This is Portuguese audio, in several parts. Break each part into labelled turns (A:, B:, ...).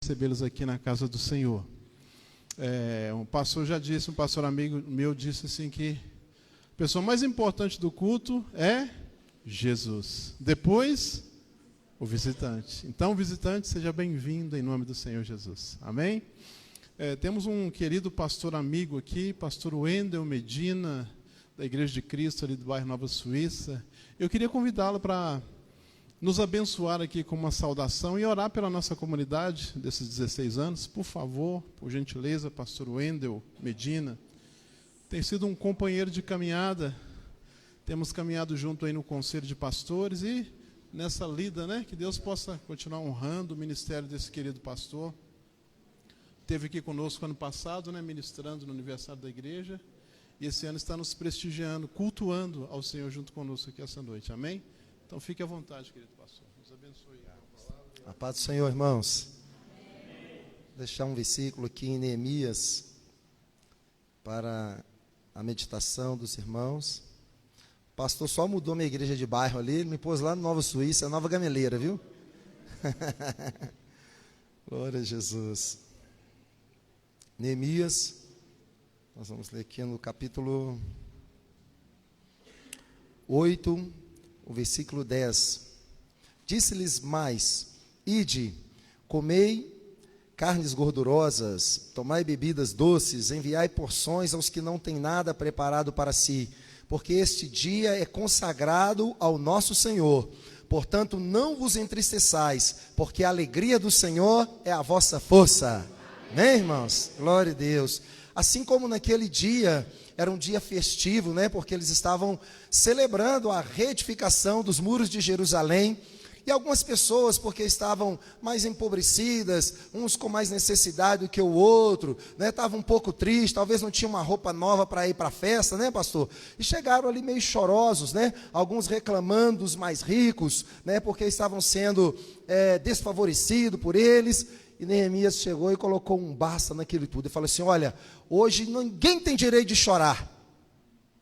A: recebê-los aqui na casa do Senhor. Um pastor já disse, um pastor amigo meu disse assim que a pessoa mais importante do culto é Jesus. Depois, o visitante. Então, visitante, seja bem-vindo em nome do Senhor Jesus. Amém? Temos um querido pastor amigo aqui, pastor Wendel Medina, da Igreja de Cristo, ali do bairro Nova Suíça. Eu queria convidá-lo para nos abençoar aqui com uma saudação e orar pela nossa comunidade desses 16 anos. Por favor, por gentileza, pastor Wendel Medina. Tem sido um companheiro de caminhada. Temos caminhado junto aí no Conselho de Pastores e nessa lida, né, que Deus possa continuar honrando o ministério desse querido pastor. Esteve aqui conosco ano passado, né, ministrando no aniversário da igreja. E esse ano está nos prestigiando, cultuando ao Senhor junto conosco aqui essa noite. Amém? Então fique à vontade, querido pastor. Nos abençoe.
B: A paz do Senhor, irmãos. Vou deixar um versículo aqui em Neemias para a meditação dos irmãos. O pastor só mudou minha igreja de bairro ali, ele me pôs lá no Nova Suíça, Nova Gameleira, viu? Glória a Jesus. Neemias, nós vamos ler aqui no capítulo 8, o versículo 10. Disse-lhes mais: ide, comei carnes gordurosas, tomai bebidas doces, enviai porções aos que não têm nada preparado para si, porque este dia é consagrado ao nosso Senhor. Portanto, não vos entristeçais, porque a alegria do Senhor é a vossa força. Amém, irmãos? Glória a Deus. Assim como naquele dia, era um dia festivo, né? Porque eles estavam celebrando a reedificação dos muros de Jerusalém. E algumas pessoas, porque estavam mais empobrecidas, uns com mais necessidade do que o outro, né? Estavam um pouco tristes, talvez não tinham uma roupa nova para ir para a festa, né, pastor? E chegaram ali meio chorosos, né? Alguns reclamando dos mais ricos, né? Porque estavam sendo desfavorecidos por eles. E Neemias chegou e colocou um basta naquilo tudo. E falou assim: olha, hoje ninguém tem direito de chorar,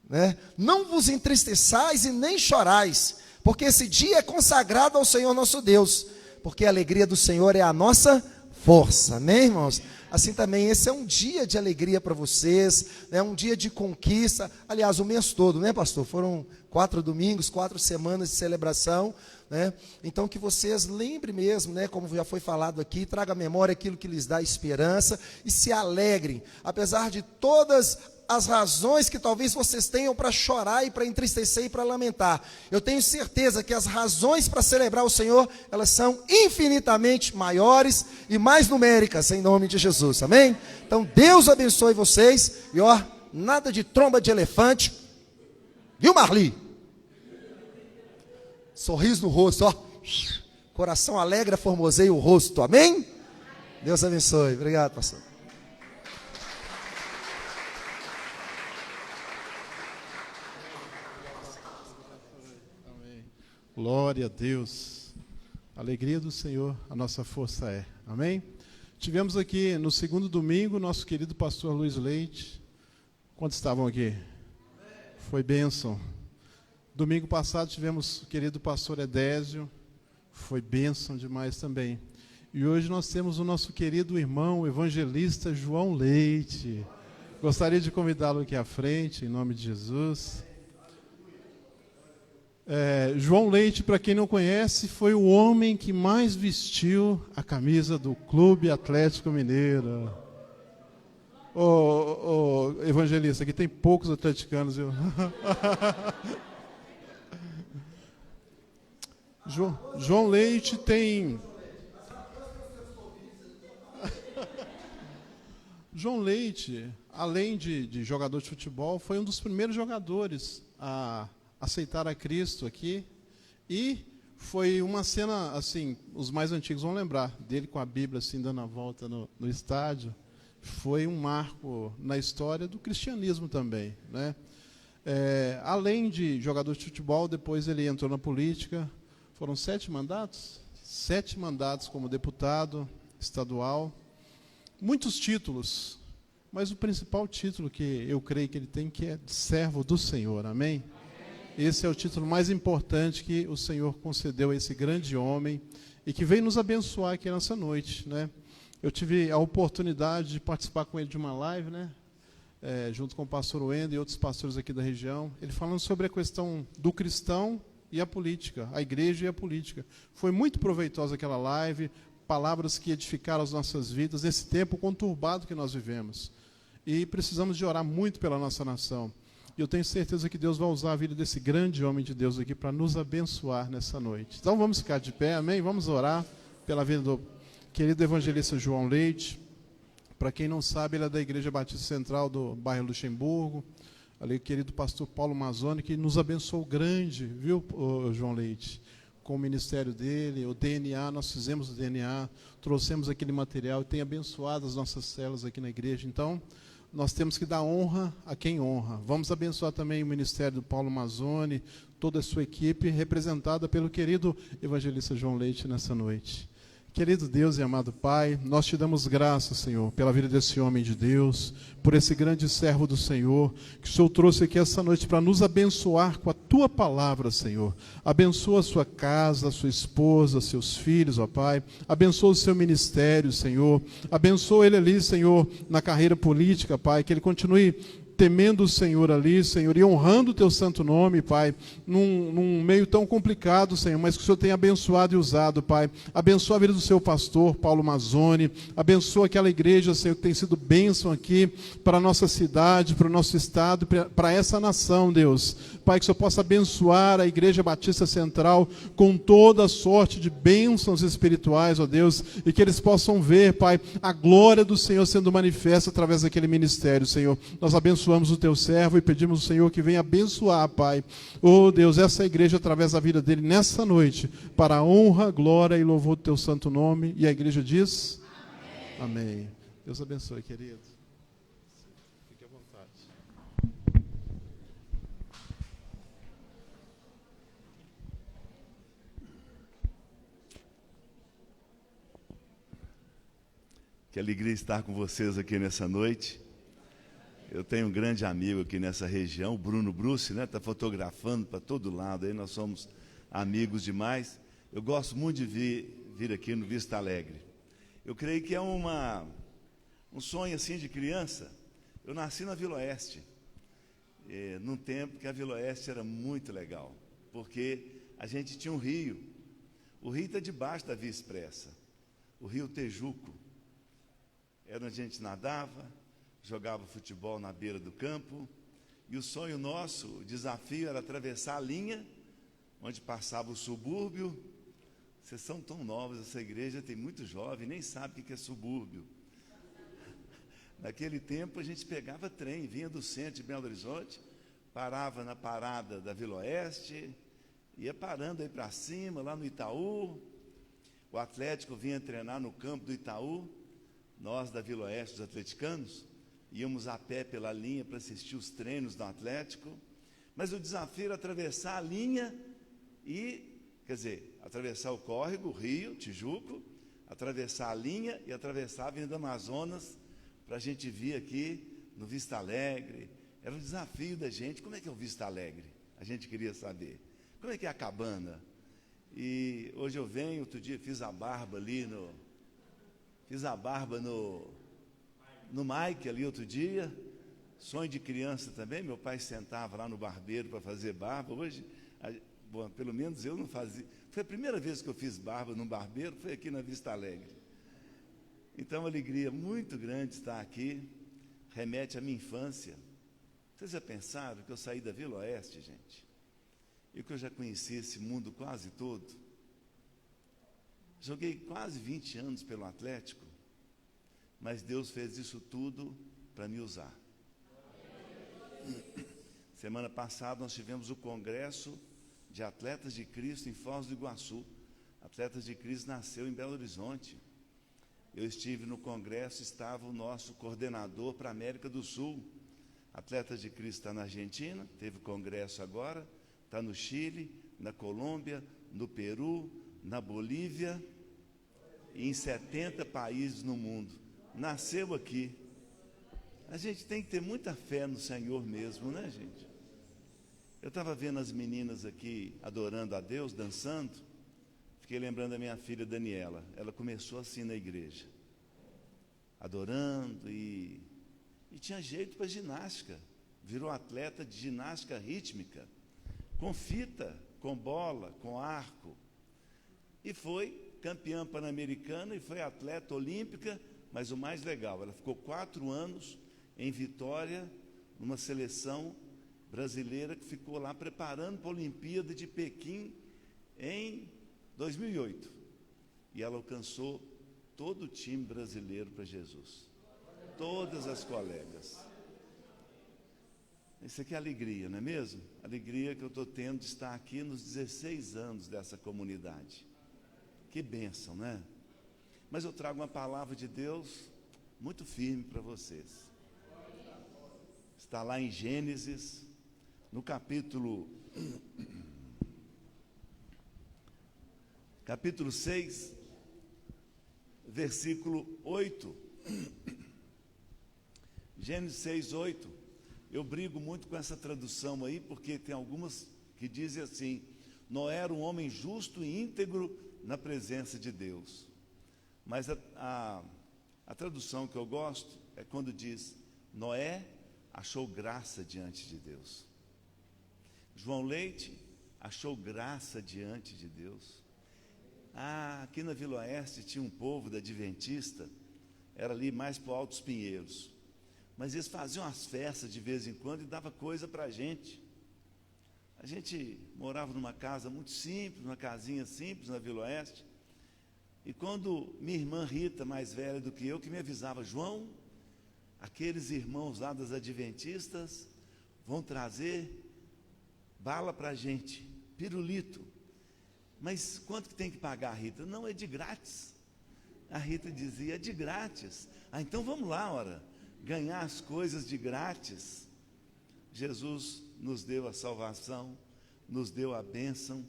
B: né? Não vos entristeçais e nem chorais, porque esse dia é consagrado ao Senhor nosso Deus, porque a alegria do Senhor é a nossa força. Amém, irmãos? Assim também, esse é um dia de alegria para vocês, né? Um dia de conquista. Aliás, o mês todo, né, pastor? Foram 4 domingos, 4 semanas de celebração, né? Então que vocês lembrem mesmo, né, como já foi falado aqui, traga à memória aquilo que lhes dá esperança e se alegrem, apesar de todas as razões que talvez vocês tenham para chorar e para entristecer e para lamentar. Eu tenho certeza que as razões para celebrar o Senhor, elas são infinitamente maiores e mais numéricas, em nome de Jesus, amém? Então Deus abençoe vocês, e ó, nada de tromba de elefante, viu, Marli? Sorriso no rosto, ó, coração alegre, formoseia o rosto, amém? Deus abençoe, obrigado, pastor.
A: Glória a Deus. A alegria do Senhor, a nossa força é. Amém? Tivemos aqui no segundo domingo nosso querido pastor Luiz Leite. Quantos estavam aqui? Foi bênção. Domingo passado tivemos o querido pastor Edésio. Foi bênção demais também. E hoje nós temos o nosso querido irmão, o evangelista João Leite. Gostaria de convidá-lo aqui à frente, em nome de Jesus. João Leite, para quem não conhece, foi o homem que mais vestiu a camisa do Clube Atlético Mineiro. Ô, evangelista, aqui tem poucos atleticanos, viu? João Leite tem... João Leite, além de jogador de futebol, foi um dos primeiros jogadores a aceitar a Cristo aqui, e foi uma cena, assim, os mais antigos vão lembrar, dele com a Bíblia, assim, dando a volta no estádio. Foi um marco na história do cristianismo também, né? Além de jogador de futebol, depois ele entrou na política. Foram 7 mandatos? 7 mandatos como deputado estadual. Muitos títulos, mas o principal título que eu creio que ele tem, que é servo do Senhor, amém? Esse é o título mais importante que o Senhor concedeu a esse grande homem e que veio nos abençoar aqui nessa noite, né? Eu tive a oportunidade de participar com ele de uma live, né? Junto com o pastor Wendel e outros pastores aqui da região, ele falando sobre a questão do cristão e a política, a igreja e a política. Foi muito proveitosa aquela live, palavras que edificaram as nossas vidas nesse tempo conturbado que nós vivemos. E precisamos de orar muito pela nossa nação. E eu tenho certeza que Deus vai usar a vida desse grande homem de Deus aqui para nos abençoar nessa noite. Então vamos ficar de pé, amém? Vamos orar pela vida do querido evangelista João Leite. Para quem não sabe, ele é da Igreja Batista Central do bairro Luxemburgo. Ali o querido pastor Paulo Mazzoni, que nos abençoou grande, viu, João Leite? Com o ministério dele, o DNA, nós fizemos o DNA, trouxemos aquele material e tem abençoado as nossas células aqui na igreja. Então, nós temos que dar honra a quem honra. Vamos abençoar também o ministério do Paulo Mazzoni, toda a sua equipe, representada pelo querido evangelista João Leite nessa noite. Querido Deus e amado Pai, nós te damos graças, Senhor, pela vida desse homem de Deus, por esse grande servo do Senhor, que o Senhor trouxe aqui essa noite para nos abençoar com a Tua palavra, Senhor. Abençoa a sua casa, a sua esposa, seus filhos, ó Pai. Abençoa o seu ministério, Senhor. Abençoa ele ali, Senhor, na carreira política, Pai, que ele continue temendo o Senhor ali, Senhor, e honrando o Teu santo nome, Pai, num meio tão complicado, Senhor, mas que o Senhor tenha abençoado e usado, Pai. Abençoa a vida do seu pastor, Paulo Mazzoni, abençoa aquela igreja, Senhor, que tem sido bênção aqui para a nossa cidade, para o nosso estado, para essa nação, Deus. Pai, que o Senhor possa abençoar a Igreja Batista Central com toda a sorte de bênçãos espirituais, ó Deus, e que eles possam ver, Pai, a glória do Senhor sendo manifesta através daquele ministério, Senhor. Nós abençoamos o Teu servo e pedimos ao Senhor que venha abençoar, Pai, oh Deus, essa igreja através da vida dele nessa noite, para a honra, glória e louvor do Teu santo nome. E a igreja diz? Amém. Amém. Deus abençoe, querido. Fique à vontade.
C: Que alegria estar com vocês aqui nessa noite. Eu tenho um grande amigo aqui nessa região, o Bruno Bruce, né? Está fotografando para todo lado, aí nós somos amigos demais. Eu gosto muito de vir aqui no Vista Alegre. Eu creio que é um sonho assim de criança. Eu nasci na Vila Oeste, num tempo que a Vila Oeste era muito legal, porque a gente tinha um rio. O rio está debaixo da Via Expressa, o rio Tejuco. Era onde a gente nadava, jogava futebol na beira do campo, e o sonho nosso, o desafio era atravessar a linha, onde passava o subúrbio. Vocês são tão novos, essa igreja tem muito jovem, nem sabe o que é subúrbio. Naquele tempo a gente pegava trem, vinha do centro de Belo Horizonte, parava na parada da Vila Oeste, ia parando aí para cima, lá no Itaú. O Atlético vinha treinar no campo do Itaú. Nós da Vila Oeste, os atleticanos, íamos a pé pela linha para assistir os treinos do Atlético, mas o desafio era atravessar a linha atravessar o córrego, o rio, Tijuco, atravessar a linha e atravessar a Avenida Amazonas, para a gente vir aqui no Vista Alegre. Era o desafio da gente. Como é que é o Vista Alegre? A gente queria saber. Como é que é a cabana? E hoje eu venho, outro dia fiz a barba ali no Mike ali outro dia, sonho de criança também. Meu pai sentava lá no barbeiro para fazer barba. Hoje, pelo menos eu não fazia. Foi a primeira vez que eu fiz barba num barbeiro, foi aqui na Vista Alegre. Então, uma alegria muito grande estar aqui, remete à minha infância. Vocês já pensaram que eu saí da Vila Oeste, gente? E que eu já conheci esse mundo quase todo? Joguei quase 20 anos pelo Atlético, mas Deus fez isso tudo para me usar. Semana passada nós tivemos o congresso de Atletas de Cristo em Foz do Iguaçu. Atletas de Cristo nasceu em Belo Horizonte. Eu estive no congresso, estava o nosso coordenador para a América do Sul. Atletas de Cristo está na Argentina, teve congresso agora, está no Chile, na Colômbia, no Peru, na Bolívia e em 70 países no mundo. Nasceu aqui. A gente tem que ter muita fé no Senhor mesmo, né, gente? Eu estava vendo as meninas aqui adorando a Deus, dançando. Fiquei lembrando da minha filha Daniela. Ela começou assim na igreja. adorando e tinha jeito para ginástica. Virou atleta de ginástica rítmica, com fita, com bola, com arco. E foi campeã pan-americana e foi atleta olímpica, mas o mais legal, ela ficou 4 anos em Vitória, numa seleção brasileira que ficou lá preparando para a Olimpíada de Pequim em 2008. E ela alcançou todo o time brasileiro para Jesus. Todas as colegas. Isso aqui é alegria, não é mesmo? Alegria que eu estou tendo de estar aqui nos 16 anos dessa comunidade. Que bênção, né? Mas eu trago uma palavra de Deus muito firme para vocês. Está lá em Gênesis, no capítulo 6, versículo 8. Gênesis 6, 8. Eu brigo muito com essa tradução aí, porque tem algumas que dizem assim: Noé era um homem justo e íntegro na presença de Deus. Mas a tradução que eu gosto é quando diz: Noé achou graça diante de Deus. João Leite achou graça diante de Deus. Aqui na Vila Oeste tinha um povo da Adventista, era ali mais para o Altos Pinheiros, mas eles faziam as festas de vez em quando e dava coisa para a gente. A gente morava numa casa muito simples, numa casinha simples na Vila Oeste, e quando minha irmã Rita, mais velha do que eu, que me avisava: João, aqueles irmãos lá das Adventistas vão trazer bala para a gente, pirulito. Mas quanto que tem que pagar, Rita? Não, é de grátis. A Rita dizia: é de grátis. Então vamos lá, ora, ganhar as coisas de grátis. Jesus nos deu a salvação, nos deu a bênção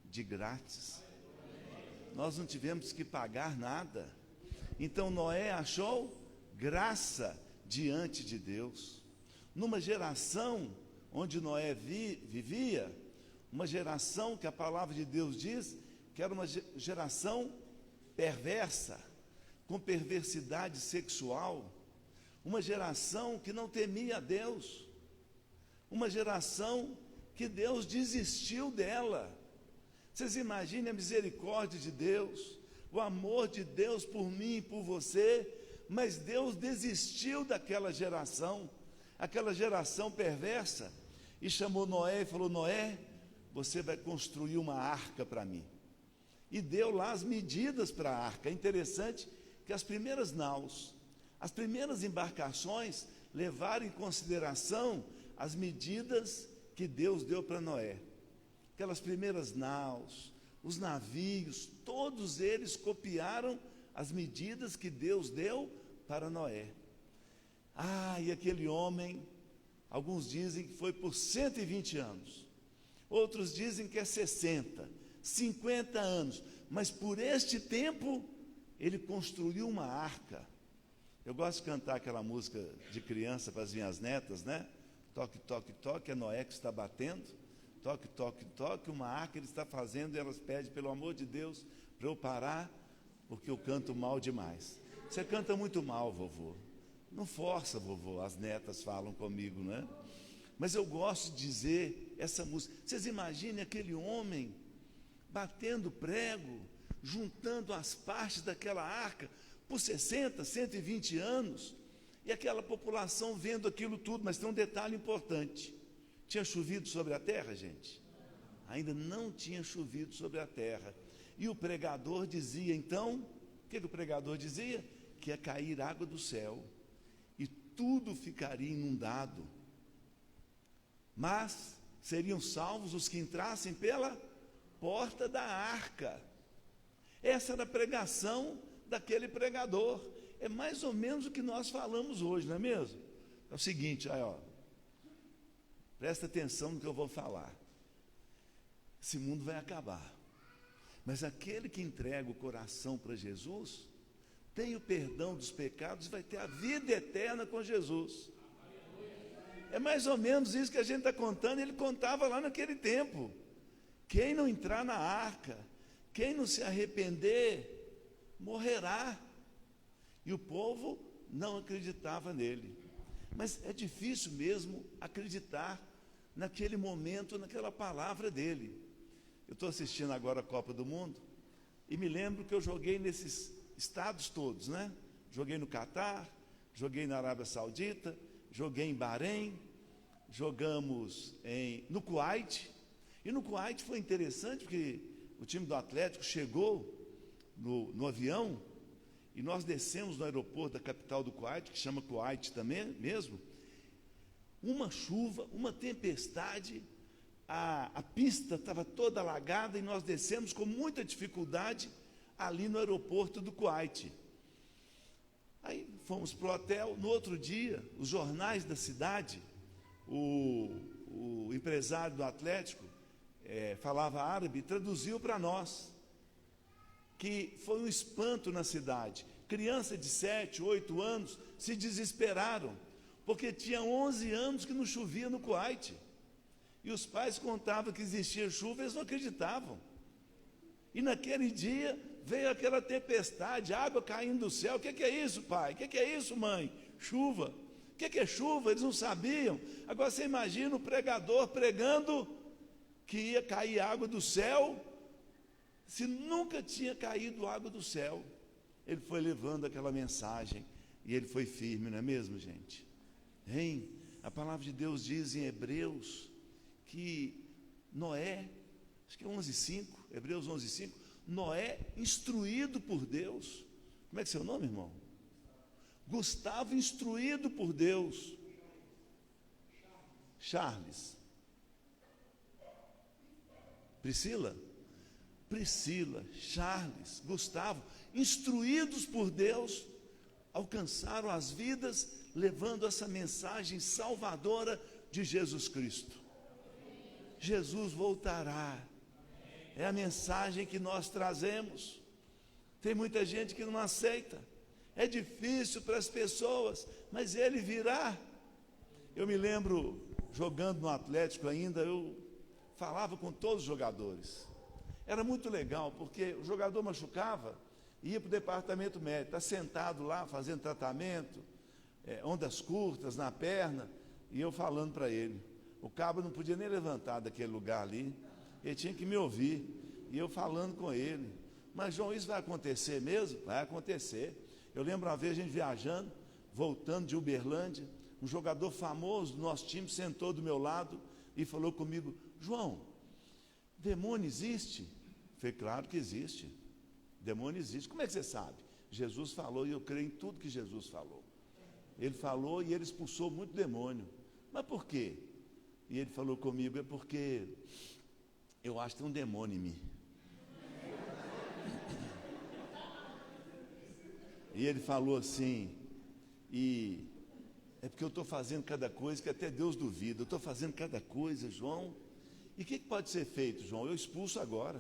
C: de grátis. Nós não tivemos que pagar nada. Então Noé achou graça diante de Deus. Numa geração onde Noé vivia, uma geração que a palavra de Deus diz que era uma geração perversa, com perversidade sexual, uma geração que não temia a Deus, uma geração que Deus desistiu dela. Vocês imaginem a misericórdia de Deus, o amor de Deus por mim e por você, mas Deus desistiu daquela geração, aquela geração perversa, e chamou Noé e falou: Noé, você vai construir uma arca para mim. E deu lá as medidas para a arca. É interessante que as primeiras naus, as primeiras embarcações levaram em consideração as medidas que Deus deu para Noé. Aquelas primeiras naus, os navios, todos eles copiaram as medidas que Deus deu para Noé. E aquele homem, alguns dizem que foi por 120 anos. Outros dizem que é 60, 50 anos, mas por este tempo ele construiu uma arca. Eu gosto de cantar aquela música de criança para as minhas netas, né? Toque, toque, toque, é Noé que está batendo. Toque, toque, toque, uma arca ele está fazendo, e elas pedem: pelo amor de Deus, para eu parar, porque eu canto mal demais. Você canta muito mal, vovô. Não força, vovô, as netas falam comigo, né? Mas eu gosto de dizer essa música. Vocês imaginem aquele homem batendo prego, juntando as partes daquela arca por 60, 120 anos, e aquela população vendo aquilo tudo. Mas tem um detalhe importante: tinha chovido sobre a terra, gente? Ainda não tinha chovido sobre a terra. E o pregador dizia, então, o que o pregador dizia? Que ia cair água do céu e tudo ficaria inundado. Mas seriam salvos os que entrassem pela porta da arca. Essa era a pregação daquele pregador. É mais ou menos o que nós falamos hoje, não é mesmo? É o seguinte, presta atenção no que eu vou falar. Esse mundo vai acabar, mas aquele que entrega o coração para Jesus tem o perdão dos pecados e vai ter a vida eterna com Jesus. É mais ou menos isso que a gente está contando. Ele contava lá naquele tempo: quem não entrar na arca, quem não se arrepender, morrerá. E o povo não acreditava nele. Mas é difícil mesmo acreditar naquele momento, naquela palavra dele. Eu estou assistindo agora a Copa do Mundo e me lembro que eu joguei nesses estados todos, né? Joguei no Catar, joguei na Arábia Saudita, joguei em Bahrein, jogamos no Kuwait. E no Kuwait foi interessante porque o time do Atlético chegou no avião e nós descemos no aeroporto da capital do Kuwait, que chama Kuwait também mesmo. Uma chuva, uma tempestade, a pista estava toda alagada e nós descemos com muita dificuldade ali no aeroporto do Kuwait. Aí fomos para o hotel. No outro dia, os jornais da cidade, o empresário do Atlético, falava árabe, traduziu para nós que foi um espanto na cidade. Crianças de 7, 8 anos se desesperaram, porque tinha 11 anos que não chovia no Kuwait. E os pais contavam que existia chuva, eles não acreditavam. E naquele dia veio aquela tempestade, água caindo do céu. O que é isso, pai? O que é isso, mãe? Chuva. O que é chuva? Eles não sabiam. Agora você imagina o pregador pregando que ia cair água do céu, se nunca tinha caído água do céu. Ele foi levando aquela mensagem e ele foi firme, não é mesmo, gente? Hein? A palavra de Deus diz em Hebreus que Noé, acho que é 11:5, Hebreus 11:5, Noé, instruído por Deus. Como é que é seu nome, irmão? Gustavo, instruído por Deus. Charles. Priscila, Charles, Gustavo, instruídos por Deus, alcançaram as vidas, levando essa mensagem salvadora de Jesus Cristo. Jesus voltará. É a mensagem que nós trazemos. Tem muita gente que não aceita. É difícil para as pessoas, mas ele virá. Eu me lembro, jogando no Atlético ainda, eu falava com todos os jogadores. Era muito legal, porque o jogador machucava, ia para o departamento médico, está sentado lá, fazendo tratamento, ondas curtas na perna, e eu falando para ele. O cabo não podia nem levantar daquele lugar ali, ele tinha que me ouvir, e eu falando com ele. Mas, João, isso vai acontecer mesmo? Vai acontecer. Eu lembro uma vez a gente viajando, voltando de Uberlândia, um jogador famoso do nosso time sentou do meu lado e falou comigo: João, demônio existe? Eu falei: claro que existe. Demônio existe. Como é que você sabe? Jesus falou, e eu creio em tudo que Jesus falou. Ele falou e ele expulsou muito demônio. Mas por quê? E ele falou comigo: é porque eu acho que tem um demônio em mim. E ele falou assim: e é porque eu estou fazendo cada coisa que até Deus duvida. Eu estou fazendo cada coisa, João. E o que pode ser feito, João? Eu expulso agora.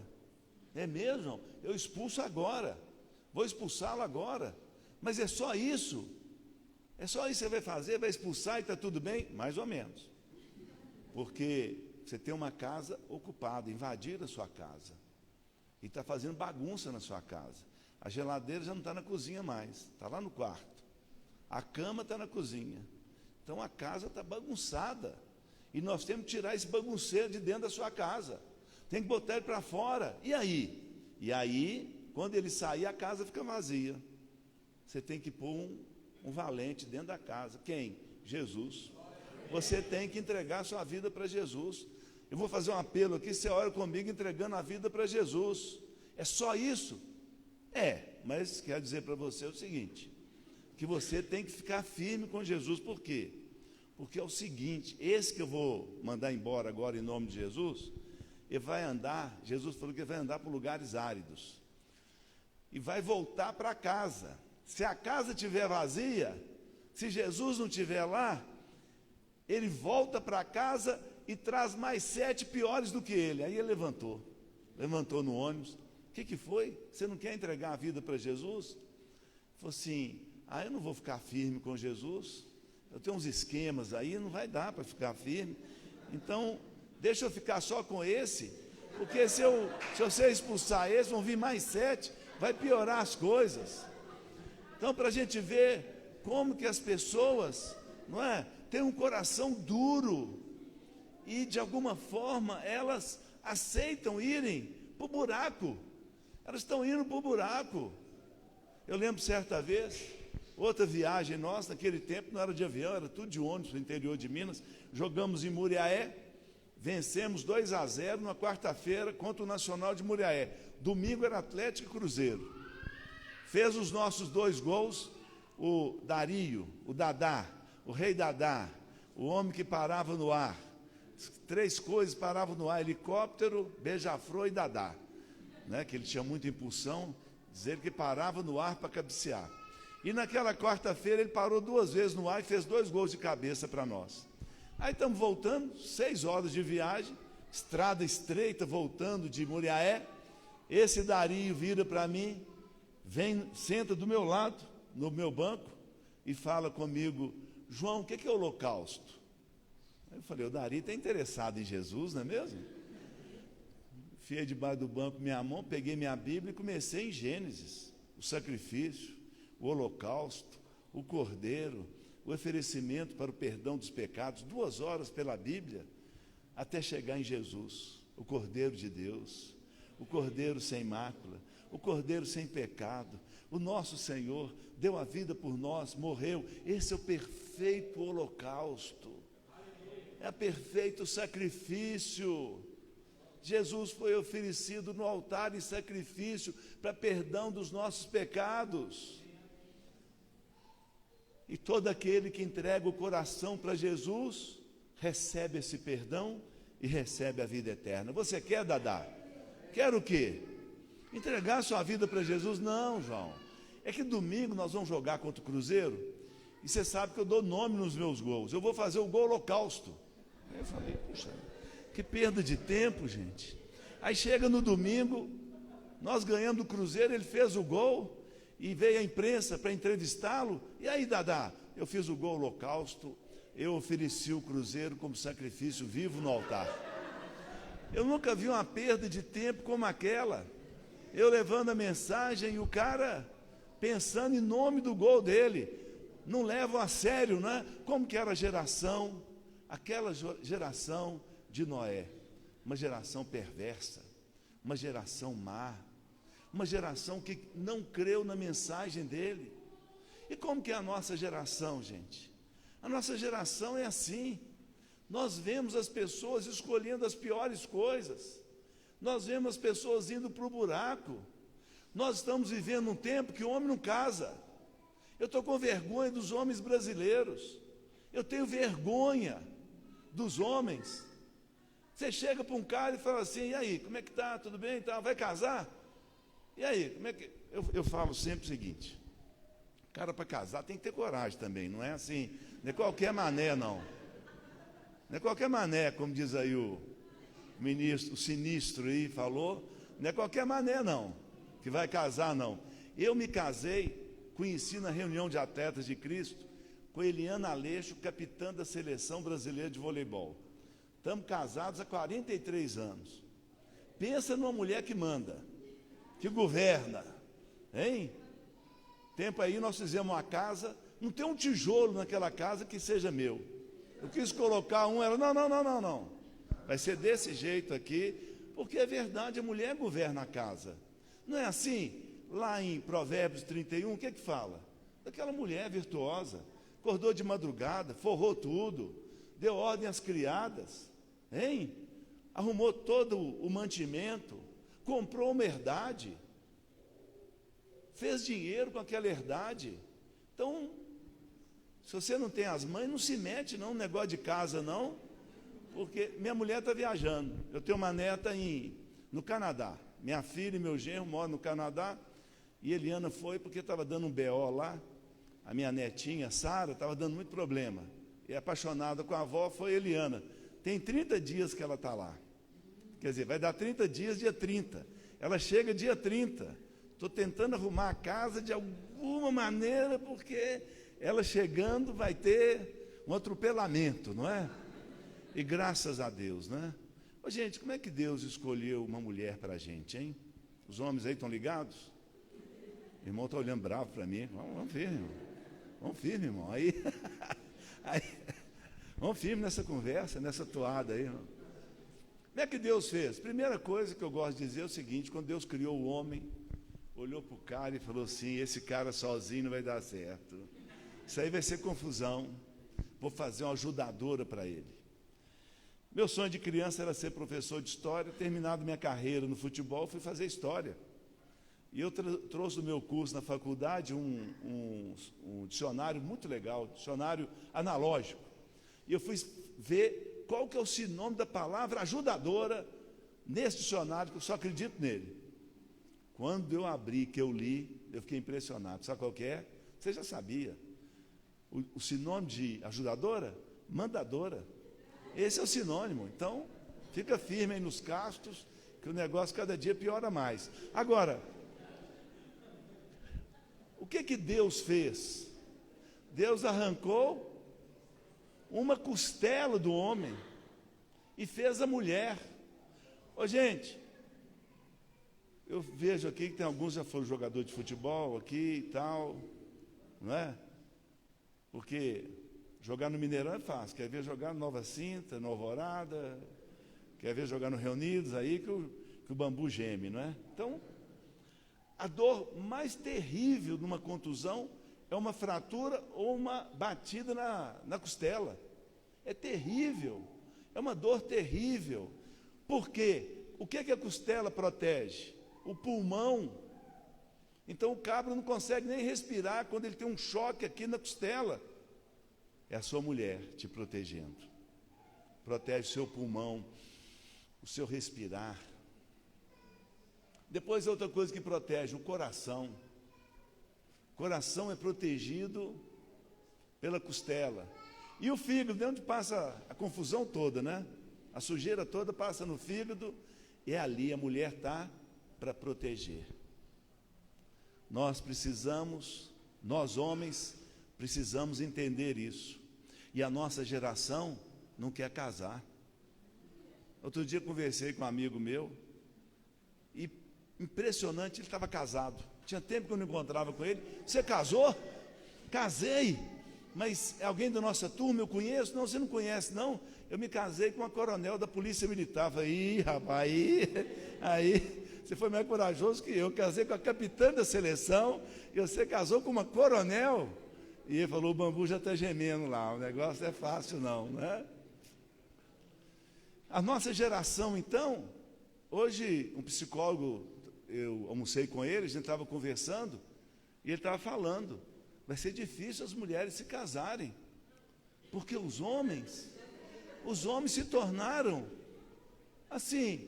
C: É mesmo, João? Eu expulso agora. Vou expulsá-lo agora. Mas é só isso? É só isso que você vai fazer? Vai expulsar e está tudo bem? Mais ou menos. Porque você tem uma casa ocupada, invadiram a sua casa. E está fazendo bagunça na sua casa. A geladeira já não está na cozinha mais, está lá no quarto. A cama está na cozinha. Então a casa está bagunçada. E nós temos que tirar esse bagunceiro de dentro da sua casa. Tem que botar ele para fora. E aí? E aí, quando ele sair, a casa fica vazia. Você tem que pôr um valente dentro da casa. Quem? Jesus. Você tem que entregar a sua vida para Jesus. Eu vou fazer um apelo aqui, você ora comigo entregando a vida para Jesus. É só isso? Mas quero dizer para você o seguinte, que você tem que ficar firme com Jesus. Por quê? Porque é o seguinte, esse que eu vou mandar embora agora em nome de Jesus, ele vai andar, Jesus falou que ele vai andar por lugares áridos, e vai voltar para casa. Se a casa estiver vazia, se Jesus não estiver lá, ele volta para casa e traz mais 7 piores do que ele. Aí ele levantou no ônibus. O que foi? Você não quer entregar a vida para Jesus? Falou assim: eu não vou ficar firme com Jesus, eu tenho uns esquemas aí, não vai dar para ficar firme, então deixa eu ficar só com esse, porque se você expulsar esse, vão vir mais 7, vai piorar as coisas. Então, para a gente ver como que as pessoas, não é, têm um coração duro e de alguma forma elas aceitam irem para o buraco. Elas estão indo para o buraco. Eu lembro certa vez, outra viagem nossa, naquele tempo não era de avião, era tudo de ônibus no interior de Minas. Jogamos em Muriaé, vencemos 2-0 na quarta-feira contra o Nacional de Muriaé. Domingo era Atlético e Cruzeiro. Fez os nossos 2 gols o Dario, o Dadá, o Rei Dadá, o homem que parava no ar. 3 coisas paravam no ar: helicóptero, beija-flor e Dadá, né? Que ele tinha muita impulsão, dizer que parava no ar para cabecear. E naquela quarta-feira ele parou 2 vezes no ar e fez 2 gols de cabeça para nós. Aí estamos voltando, 6 horas de viagem, estrada estreita, voltando de Muriaé. Esse Dario vira para mim, vem, senta do meu lado, no meu banco, e fala comigo: João, o que é holocausto? Eu falei: o Dario está interessado em Jesus, não é mesmo? Enfiei debaixo do banco minha mão, peguei minha Bíblia e comecei em Gênesis. O sacrifício, o holocausto, o cordeiro, o oferecimento para o perdão dos pecados, 2 horas pela Bíblia, até chegar em Jesus, o Cordeiro de Deus, o Cordeiro sem mácula, o Cordeiro sem pecado. O nosso Senhor deu a vida por nós, morreu. Esse é o perfeito holocausto, é o perfeito sacrifício. Jesus foi oferecido no altar em sacrifício para perdão dos nossos pecados. E todo aquele que entrega o coração para Jesus, recebe esse perdão e recebe a vida eterna. Você quer, Dadá? Quer o quê? Entregar sua vida para Jesus? Não, João. É que domingo nós vamos jogar contra o Cruzeiro, e você sabe que eu dou nome nos meus gols. Eu vou fazer o gol holocausto. Aí eu falei: puxa, que perda de tempo, gente. Aí chega no domingo, nós ganhamos do Cruzeiro, ele fez o gol, e veio a imprensa para entrevistá-lo. E aí, Dadá? Eu fiz o gol holocausto, eu ofereci o Cruzeiro como sacrifício vivo no altar. Eu nunca vi uma perda de tempo como aquela. Eu levando a mensagem e o cara pensando em nome do gol dele. Não levam a sério, né? Como que era a geração, aquela geração de Noé. Uma geração perversa, uma geração má, uma geração que não creu na mensagem dele. E como que é a nossa geração, gente? A nossa geração é assim. Nós vemos as pessoas escolhendo as piores coisas. Nós vemos as pessoas indo para o buraco. Nós estamos vivendo um tempo que o homem não casa. Eu estou com vergonha dos homens brasileiros. Eu tenho vergonha dos homens. Você chega para um cara e fala assim: e aí, como é que está? Tudo bem? Tá? Vai casar? E aí, como é que... Eu falo sempre o seguinte: cara, para casar tem que ter coragem também. Não é assim, não é qualquer mané, não. Não é qualquer mané, como diz aí o ministro, o sinistro aí falou. Não é qualquer mané, não, que vai casar, não. Eu me casei, conheci na reunião de atletas de Cristo, com Eliana Aleixo, capitã da seleção brasileira de voleibol. Estamos casados há 43 anos. Pensa numa mulher que manda, que governa, hein? Tempo aí nós fizemos uma casa, não tem um tijolo naquela casa que seja meu. Eu quis colocar um, ela: não. Vai ser desse jeito aqui, porque é verdade, a mulher governa a casa. Não é assim? Lá em Provérbios 31, o que é que fala? Daquela mulher virtuosa, acordou de madrugada, forrou tudo, deu ordem às criadas, hein? Arrumou todo o mantimento, comprou uma herdade, fez dinheiro com aquela herdade. Então, se você não tem as mães, não se mete não no negócio de casa não, porque minha mulher está viajando. Eu tenho uma neta no Canadá. Minha filha e meu genro moram no Canadá, e Eliana foi porque estava dando um BO lá. A minha netinha, Sara, estava dando muito problema. E apaixonada com a avó foi Eliana. Tem 30 dias que ela está lá. Quer dizer, vai dar 30 dias, dia 30. Ela chega dia 30. Estou tentando arrumar a casa de alguma maneira, porque ela chegando vai ter um atropelamento, não é? E graças a Deus, né? Ô, gente, como é que Deus escolheu uma mulher para a gente, hein? Os homens aí estão ligados? O irmão está olhando bravo para mim. Vamos ver, irmão. Vamos firme, irmão. Aí, vamos firme nessa conversa, nessa toada aí, irmão. Como é que Deus fez? Primeira coisa que eu gosto de dizer é o seguinte: quando Deus criou o homem, olhou para o cara e falou assim: esse cara sozinho não vai dar certo. Isso aí vai ser confusão. Vou fazer uma ajudadora para ele. Meu sonho de criança era ser professor de história. Terminado minha carreira no futebol, fui fazer história. E eu trouxe do meu curso na faculdade um dicionário muito legal, dicionário analógico. E eu fui ver qual que é o sinônimo da palavra ajudadora nesse dicionário, que eu só acredito nele. Quando eu abri, que eu li, eu fiquei impressionado. Sabe qual que é? Você já sabia. O sinônimo de ajudadora? Mandadora. Esse é o sinônimo. Então, fica firme aí nos castos, que o negócio cada dia piora mais. Agora, o que Deus fez? Deus arrancou uma costela do homem e fez a mulher. Ô, gente, eu vejo aqui que tem alguns já foram jogador de futebol aqui e tal, não é? Porque jogar no Mineirão é fácil, quer ver jogar no Nova Cinta, no Alvorada, quer ver jogar no Reunidos, aí que o bambu geme, não é? Então, a dor mais terrível numa contusão é uma fratura ou uma batida na costela. É terrível, é uma dor terrível. Por quê? O que a costela protege? O pulmão. Então o cabra não consegue nem respirar quando ele tem um choque aqui na costela. É a sua mulher te protegendo. Protege o seu pulmão, o seu respirar. Depois outra coisa que protege, o coração. O coração é protegido pela costela. E o fígado, de onde passa a confusão toda, né? A sujeira toda passa no fígado, e ali a mulher está para proteger. Nós homens, precisamos entender isso. E a nossa geração não quer casar. Outro dia conversei com um amigo meu, e impressionante, ele estava casado. Tinha tempo que eu não encontrava com ele. Você casou? Casei. Mas é alguém da nossa turma, eu conheço? Não, você não conhece, não. Eu me casei com uma coronel da Polícia Militar. Falei, rapaz, aí, você foi mais corajoso que eu. Casei com a capitã da seleção, e você casou com uma coronel. E ele falou, o bambu já está gemendo lá, o negócio é fácil não, né? A nossa geração, então, hoje, um psicólogo, eu almocei com ele, a gente estava conversando, e ele estava falando, vai ser difícil as mulheres se casarem, porque os homens se tornaram assim,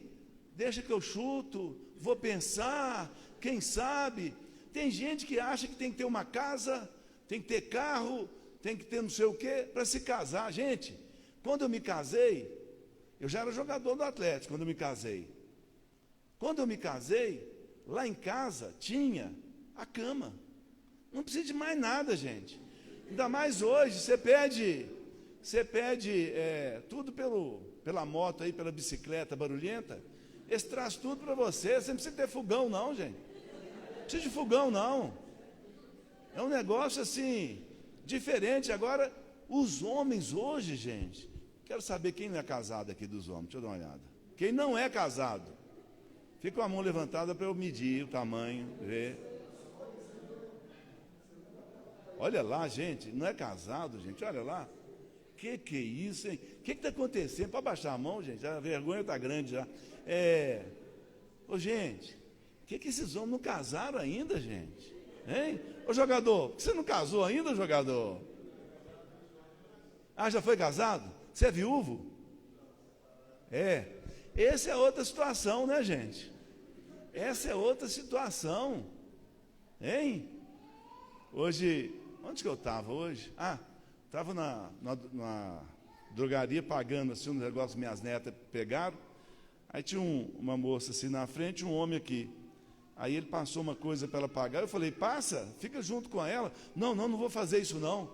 C: deixa que eu chuto, vou pensar, quem sabe. Tem gente que acha que tem que ter uma casa, tem que ter carro, tem que ter não sei o quê, para se casar. Gente, quando eu me casei, eu já era jogador do Atlético, quando eu me casei. Quando eu me casei, lá em casa tinha a cama. Não precisa de mais nada, gente. Ainda mais hoje, você pede tudo pela moto aí, pela bicicleta barulhenta, eles trazem tudo para você não precisa ter fogão não, gente. Não precisa de fogão não. É um negócio assim, diferente. Agora, os homens hoje, gente, quero saber quem não é casado aqui dos homens, deixa eu dar uma olhada. Quem não é casado, fica com a mão levantada para eu medir o tamanho, ver. Olha lá, gente, não é casado, gente, olha lá. Que é isso, hein? O que está acontecendo? Para baixar a mão, gente, a vergonha está grande já. Ô, gente, por que esses homens não casaram ainda, gente? Hein? Ô, jogador, por que você não casou ainda, jogador? Ah, já foi casado? Você é viúvo? Essa é outra situação, né, gente? Essa é outra situação. Hein? Hoje, onde que eu estava hoje? Estava na drogaria pagando assim, um negócio que minhas netas pegaram. Aí tinha uma moça assim na frente, um homem aqui. Aí ele passou uma coisa para ela pagar. Eu falei, passa, fica junto com ela. Não vou fazer isso não.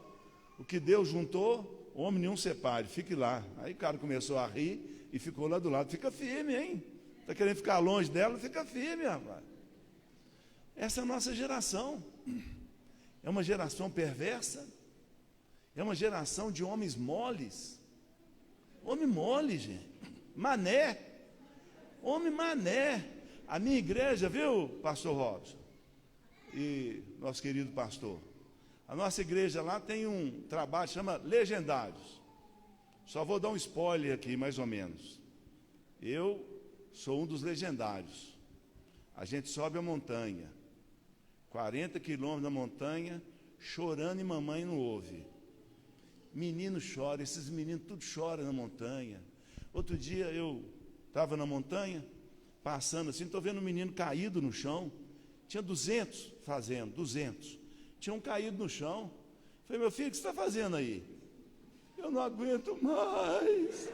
C: O que Deus juntou, homem nenhum separe, fique lá. Aí o cara começou a rir e ficou lá do lado. Fica firme, hein? Está querendo ficar longe dela? Fica firme, rapaz. Essa é a nossa geração. É uma geração perversa. É uma geração de homens moles. Homem mole, gente. Mané. Homem mané. A minha igreja, viu, pastor Robson? E nosso querido pastor. A nossa igreja lá tem um trabalho que chama Legendários. Só vou dar um spoiler aqui, mais ou menos. Eu sou um dos legendários. A gente sobe a montanha. 40 quilômetros na montanha, chorando e mamãe não ouve. Menino chora, esses meninos tudo choram na montanha. Outro dia eu estava na montanha, passando assim, estou vendo um menino caído no chão. Tinha 200 fazendo, 200. Tinham caído no chão. Falei, meu filho, o que você está fazendo aí? Eu não aguento mais.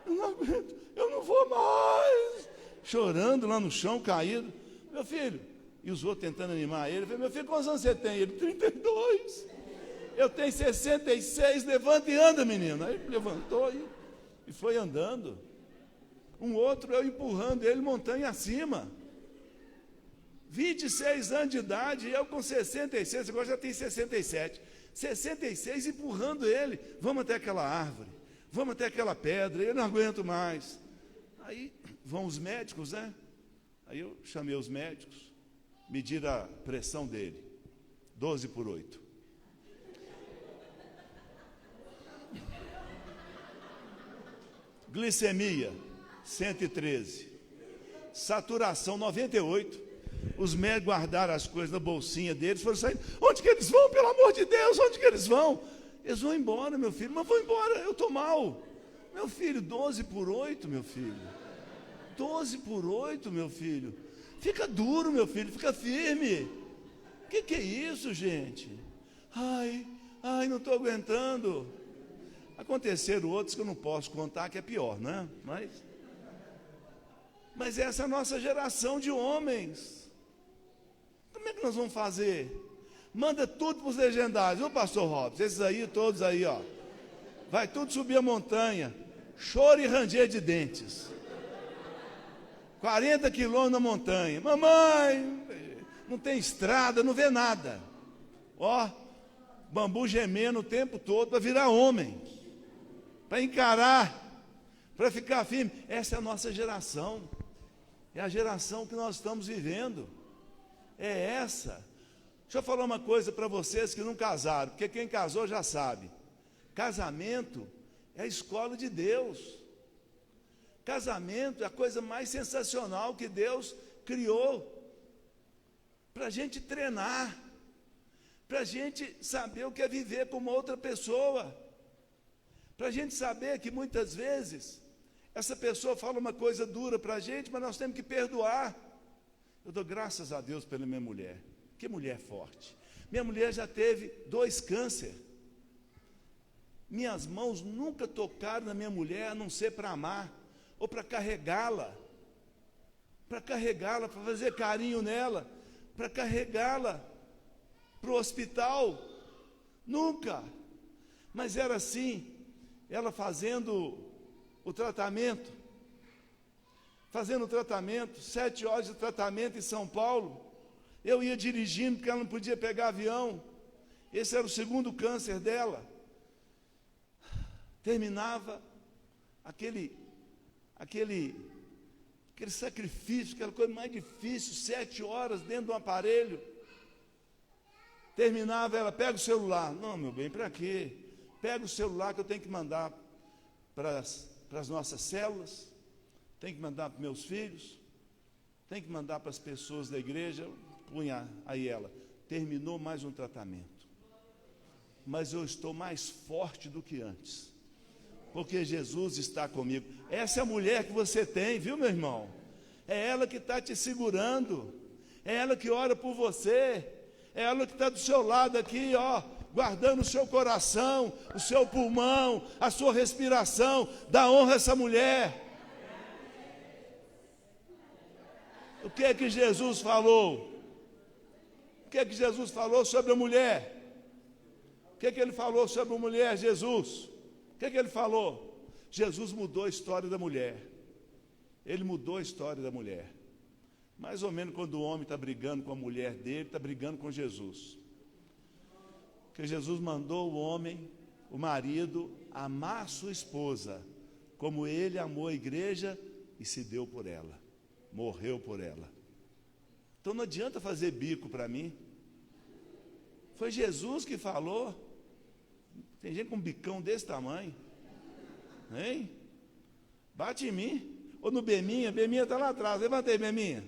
C: Eu não aguento, eu não vou mais. Chorando lá no chão, caído. Meu filho, e os outros tentando animar ele. Eu falei, meu filho, quantos anos você tem? Ele, 32. Eu tenho 66, levanta e anda, menino. Aí ele levantou e foi andando. Um outro, eu empurrando ele montanha acima. 26 anos de idade, eu com 66, agora já tenho 67. 66 empurrando ele. Vamos até aquela árvore, vamos até aquela pedra, eu não aguento mais. Aí vão os médicos, né? Aí eu chamei os médicos, mediram a pressão dele, 12/8. Glicemia, 113. Saturação, 98. Os médicos guardaram as coisas na bolsinha deles, foram saindo. Onde que eles vão, pelo amor de Deus? Onde que eles vão? Eles vão embora, meu filho. Mas vão embora, eu estou mal. Meu filho, 12/8, meu filho. 12/8, meu filho. Fica duro, meu filho, fica firme. O que é isso, gente? Ai, não estou aguentando. Aconteceram outros que eu não posso contar, que é pior, né? Mas essa é a nossa geração de homens. Como é que nós vamos fazer? Manda tudo para os legendários, viu, pastor Robson? Esses aí, todos aí, ó. Vai tudo subir a montanha. Choro e ranger de dentes. 40 quilômetros na montanha. Mamãe, não tem estrada, não vê nada. Ó, bambu gemendo o tempo todo para virar homem. Para encarar, para ficar firme. Essa é a nossa geração. É a geração que nós estamos vivendo. É essa. Deixa eu falar uma coisa para vocês que não casaram, porque quem casou já sabe. Casamento é a escola de Deus. Casamento é a coisa mais sensacional que Deus criou. Para a gente treinar. Para a gente saber o que é viver com uma outra pessoa. Para a gente saber que muitas vezes essa pessoa fala uma coisa dura para a gente, mas nós temos que perdoar. Eu dou graças a Deus pela minha mulher. Que mulher forte. Minha mulher já teve 2 cânceres. Minhas mãos nunca tocaram na minha mulher, a não ser para amar, ou para carregá-la. Para carregá-la, para fazer carinho nela, para carregá-la para o hospital. Nunca. Mas era assim. Ela fazendo o tratamento, 7 horas de tratamento em São Paulo. Eu ia dirigindo, porque ela não podia pegar avião. Esse era o 2º câncer dela. Terminava aquele sacrifício, aquela coisa mais difícil, 7 horas dentro de um aparelho. Terminava, ela pega o celular. Não, meu bem, para quê? Pega o celular que eu tenho que mandar para as nossas células, tenho que mandar para meus filhos, tenho que mandar para as pessoas da igreja. Punha aí ela, terminou mais um tratamento. Mas eu estou mais forte do que antes, porque Jesus está comigo. Essa é a mulher que você tem, viu, meu irmão? É ela que está te segurando, é ela que ora por você, é ela que está do seu lado aqui, ó, guardando o seu coração, o seu pulmão, a sua respiração. Dá honra a essa mulher. O que é que Jesus falou? O que é que Jesus falou sobre a mulher? O que é que ele falou sobre a mulher, Jesus? O que é que ele falou? Jesus mudou a história da mulher. Ele mudou a história da mulher. Mais ou menos quando o homem está brigando com a mulher dele, está brigando com Jesus. que Jesus mandou o homem, o marido, amar sua esposa, como ele amou a igreja e se deu por ela, morreu por ela. Então não adianta fazer bico para mim. Foi Jesus que falou. Tem gente com um bicão desse tamanho, hein? Bate em mim. Ou no Beminha, Beminha está lá atrás, levanta aí, Beminha.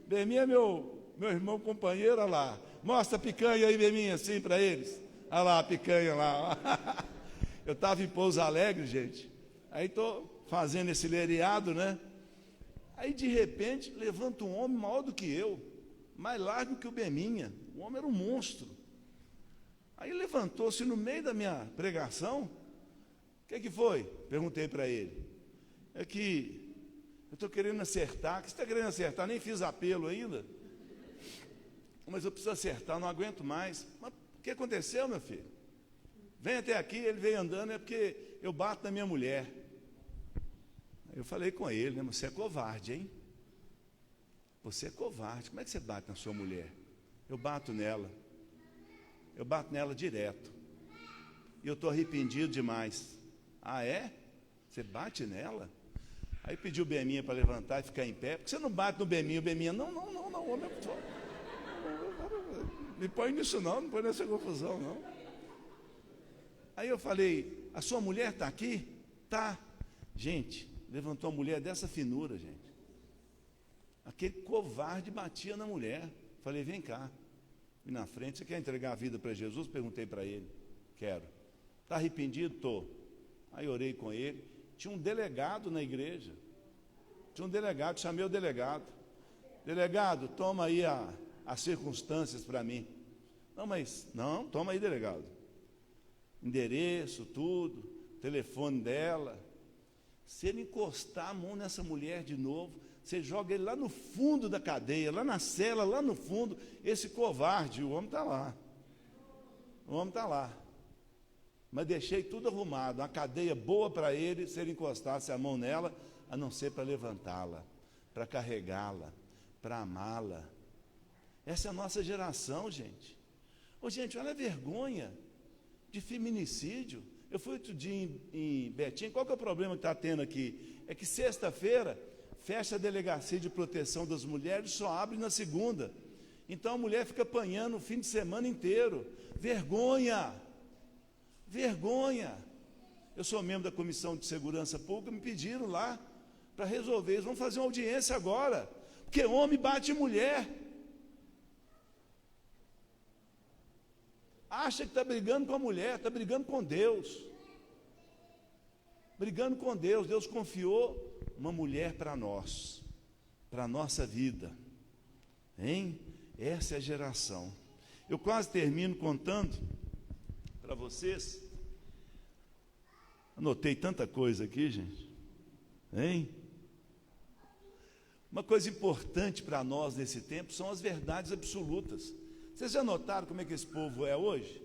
C: Beminha é meu irmão companheiro, olha lá. Mostra a picanha aí, Beminha, assim para eles. Olha lá a picanha lá. Eu estava em Pouso Alegre, gente. Aí estou fazendo esse lereado, né? Aí de repente levanta um homem maior do que eu, mais largo que o Beminha. O homem era um monstro. Aí levantou-se no meio da minha pregação. O que foi? Perguntei para ele. É que eu estou querendo acertar. O que você está querendo acertar? Nem fiz apelo ainda. Mas eu preciso acertar, não aguento mais. Mas o que aconteceu, meu filho? Vem até aqui, ele veio andando, é porque eu bato na minha mulher. Aí eu falei com ele, né? Você é covarde, hein? Você é covarde. Como é que você bate na sua mulher? Eu bato nela. Eu bato nela direto. E eu estou arrependido demais. Ah, é? Você bate nela? Aí pediu o Beminha para levantar e ficar em pé. Por que você não bate no Beminha? O Beminha, não, homem, me põe nisso não põe nessa confusão não. Aí eu falei, a sua mulher está aqui? Tá. Gente, levantou a mulher dessa finura, gente. Aquele covarde batia na mulher. Falei, vem cá. E na frente, você quer entregar a vida para Jesus? Perguntei para ele. Quero. Está arrependido? Estou. Aí orei com ele. Tinha um delegado na igreja. Chamei o delegado. Delegado, toma aí as circunstâncias para mim. Não, toma aí, delegado. Endereço, tudo, telefone dela. Se ele encostar a mão nessa mulher de novo, você joga ele lá no fundo da cadeia, lá na cela, lá no fundo. Esse covarde, o homem está lá. Mas deixei tudo arrumado, uma cadeia boa para ele, se ele encostasse a mão nela, a não ser para levantá-la, para carregá-la, para amá-la. Essa é a nossa geração, gente. Gente, olha a vergonha de feminicídio. Eu fui outro dia em Betim. Qual que é o problema que está tendo aqui? É que sexta-feira fecha a delegacia de proteção das mulheres, só abre na segunda. Então a mulher fica apanhando o fim de semana inteiro. Vergonha! Eu sou membro da Comissão de Segurança Pública, me pediram lá para resolver. Eles vão fazer uma audiência agora, porque homem bate mulher. Acha que está brigando com a mulher, está brigando com Deus. Deus confiou uma mulher para nós, para a nossa vida. Hein? Essa é a geração. Eu quase termino contando para vocês. Anotei tanta coisa aqui, gente. Hein? Uma coisa importante para nós nesse tempo são as verdades absolutas. Vocês já notaram como é que esse povo é hoje?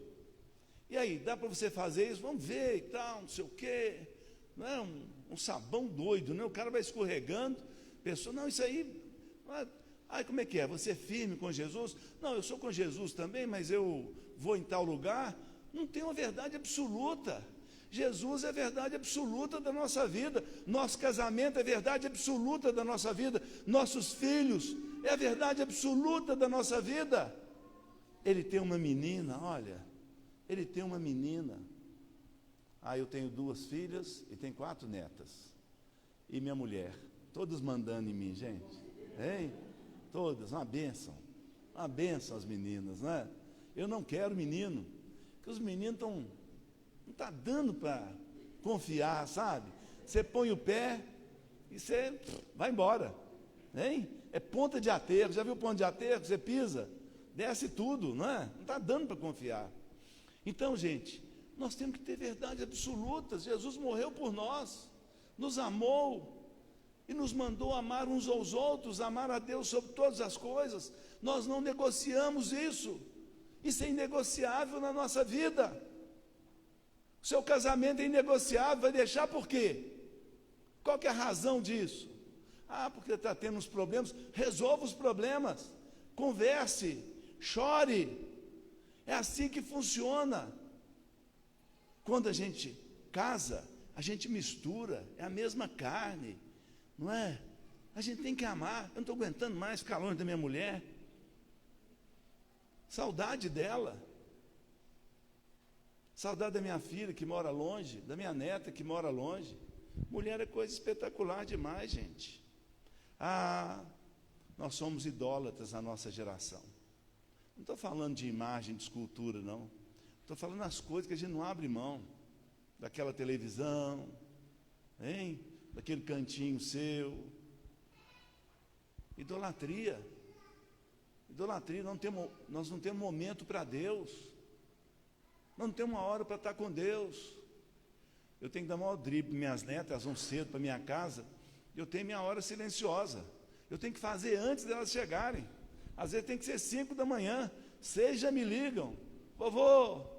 C: E aí, dá para você fazer isso? Vamos ver e tal, não sei o quê. Não é um sabão doido, né? O cara vai escorregando. Pessoa, não, isso aí... como é que é? Você é firme com Jesus? Não, eu sou com Jesus também, mas eu vou em tal lugar. Não tem uma verdade absoluta. Jesus é a verdade absoluta da nossa vida. Nosso casamento é a verdade absoluta da nossa vida. Nossos filhos é a verdade absoluta da nossa vida. Ele tem uma menina, olha, ele tem uma menina. Eu tenho 2 filhas e tenho 4 netas. E minha mulher, todas mandando em mim, gente. Hein? Todas, uma bênção as meninas, né? Eu não quero menino, porque os meninos não está dando para confiar, sabe? Você põe o pé e você vai embora, hein? É ponta de aterro, já viu ponta de aterro? Você pisa, desce tudo, não é? Não está dando para confiar. Então, gente, nós temos que ter verdades absolutas. Jesus morreu por nós, nos amou e nos mandou amar uns aos outros, amar a Deus sobre todas as coisas. Nós não negociamos isso. Isso é inegociável na nossa vida. O seu casamento é inegociável, vai deixar por quê? Qual que é a razão disso? Porque está tendo uns problemas. Resolva os problemas, converse, chore. É assim que funciona. Quando a gente casa, a gente mistura, é a mesma carne, não é? A gente tem que amar. Eu não estou aguentando mais ficar longe da minha mulher. Saudade dela. Saudade da minha filha que mora longe, da minha neta que mora longe. Mulher é coisa espetacular demais, gente. Nós somos idólatras na nossa geração. Não estou falando de imagem, de escultura, não. Estou falando das coisas que a gente não abre mão. Daquela televisão, hein? Daquele cantinho seu. Idolatria. Idolatria, nós não temos momento para Deus. Nós não temos uma hora para estar com Deus. Eu tenho que dar maior drible para minhas netas, elas vão cedo para minha casa. Eu tenho minha hora silenciosa. Eu tenho que fazer antes delas chegarem. Às vezes tem que ser 5 da manhã. 6 já me ligam. Vovô.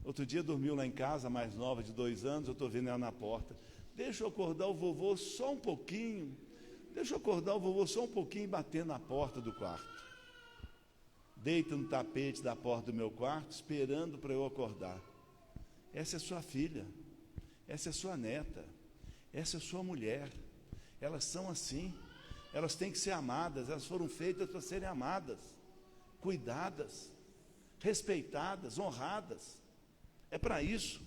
C: Outro dia dormiu lá em casa, a mais nova de 2 anos, eu estou vendo ela na porta. Deixa eu acordar o vovô só um pouquinho. Deixa eu acordar o vovô só um pouquinho, batendo na porta do quarto. Deita no tapete da porta do meu quarto, esperando para eu acordar. Essa é sua filha. Essa é sua neta. Essa é sua mulher. Elas são assim. Elas têm que ser amadas. Elas foram feitas para serem amadas, cuidadas, respeitadas, honradas. É para isso.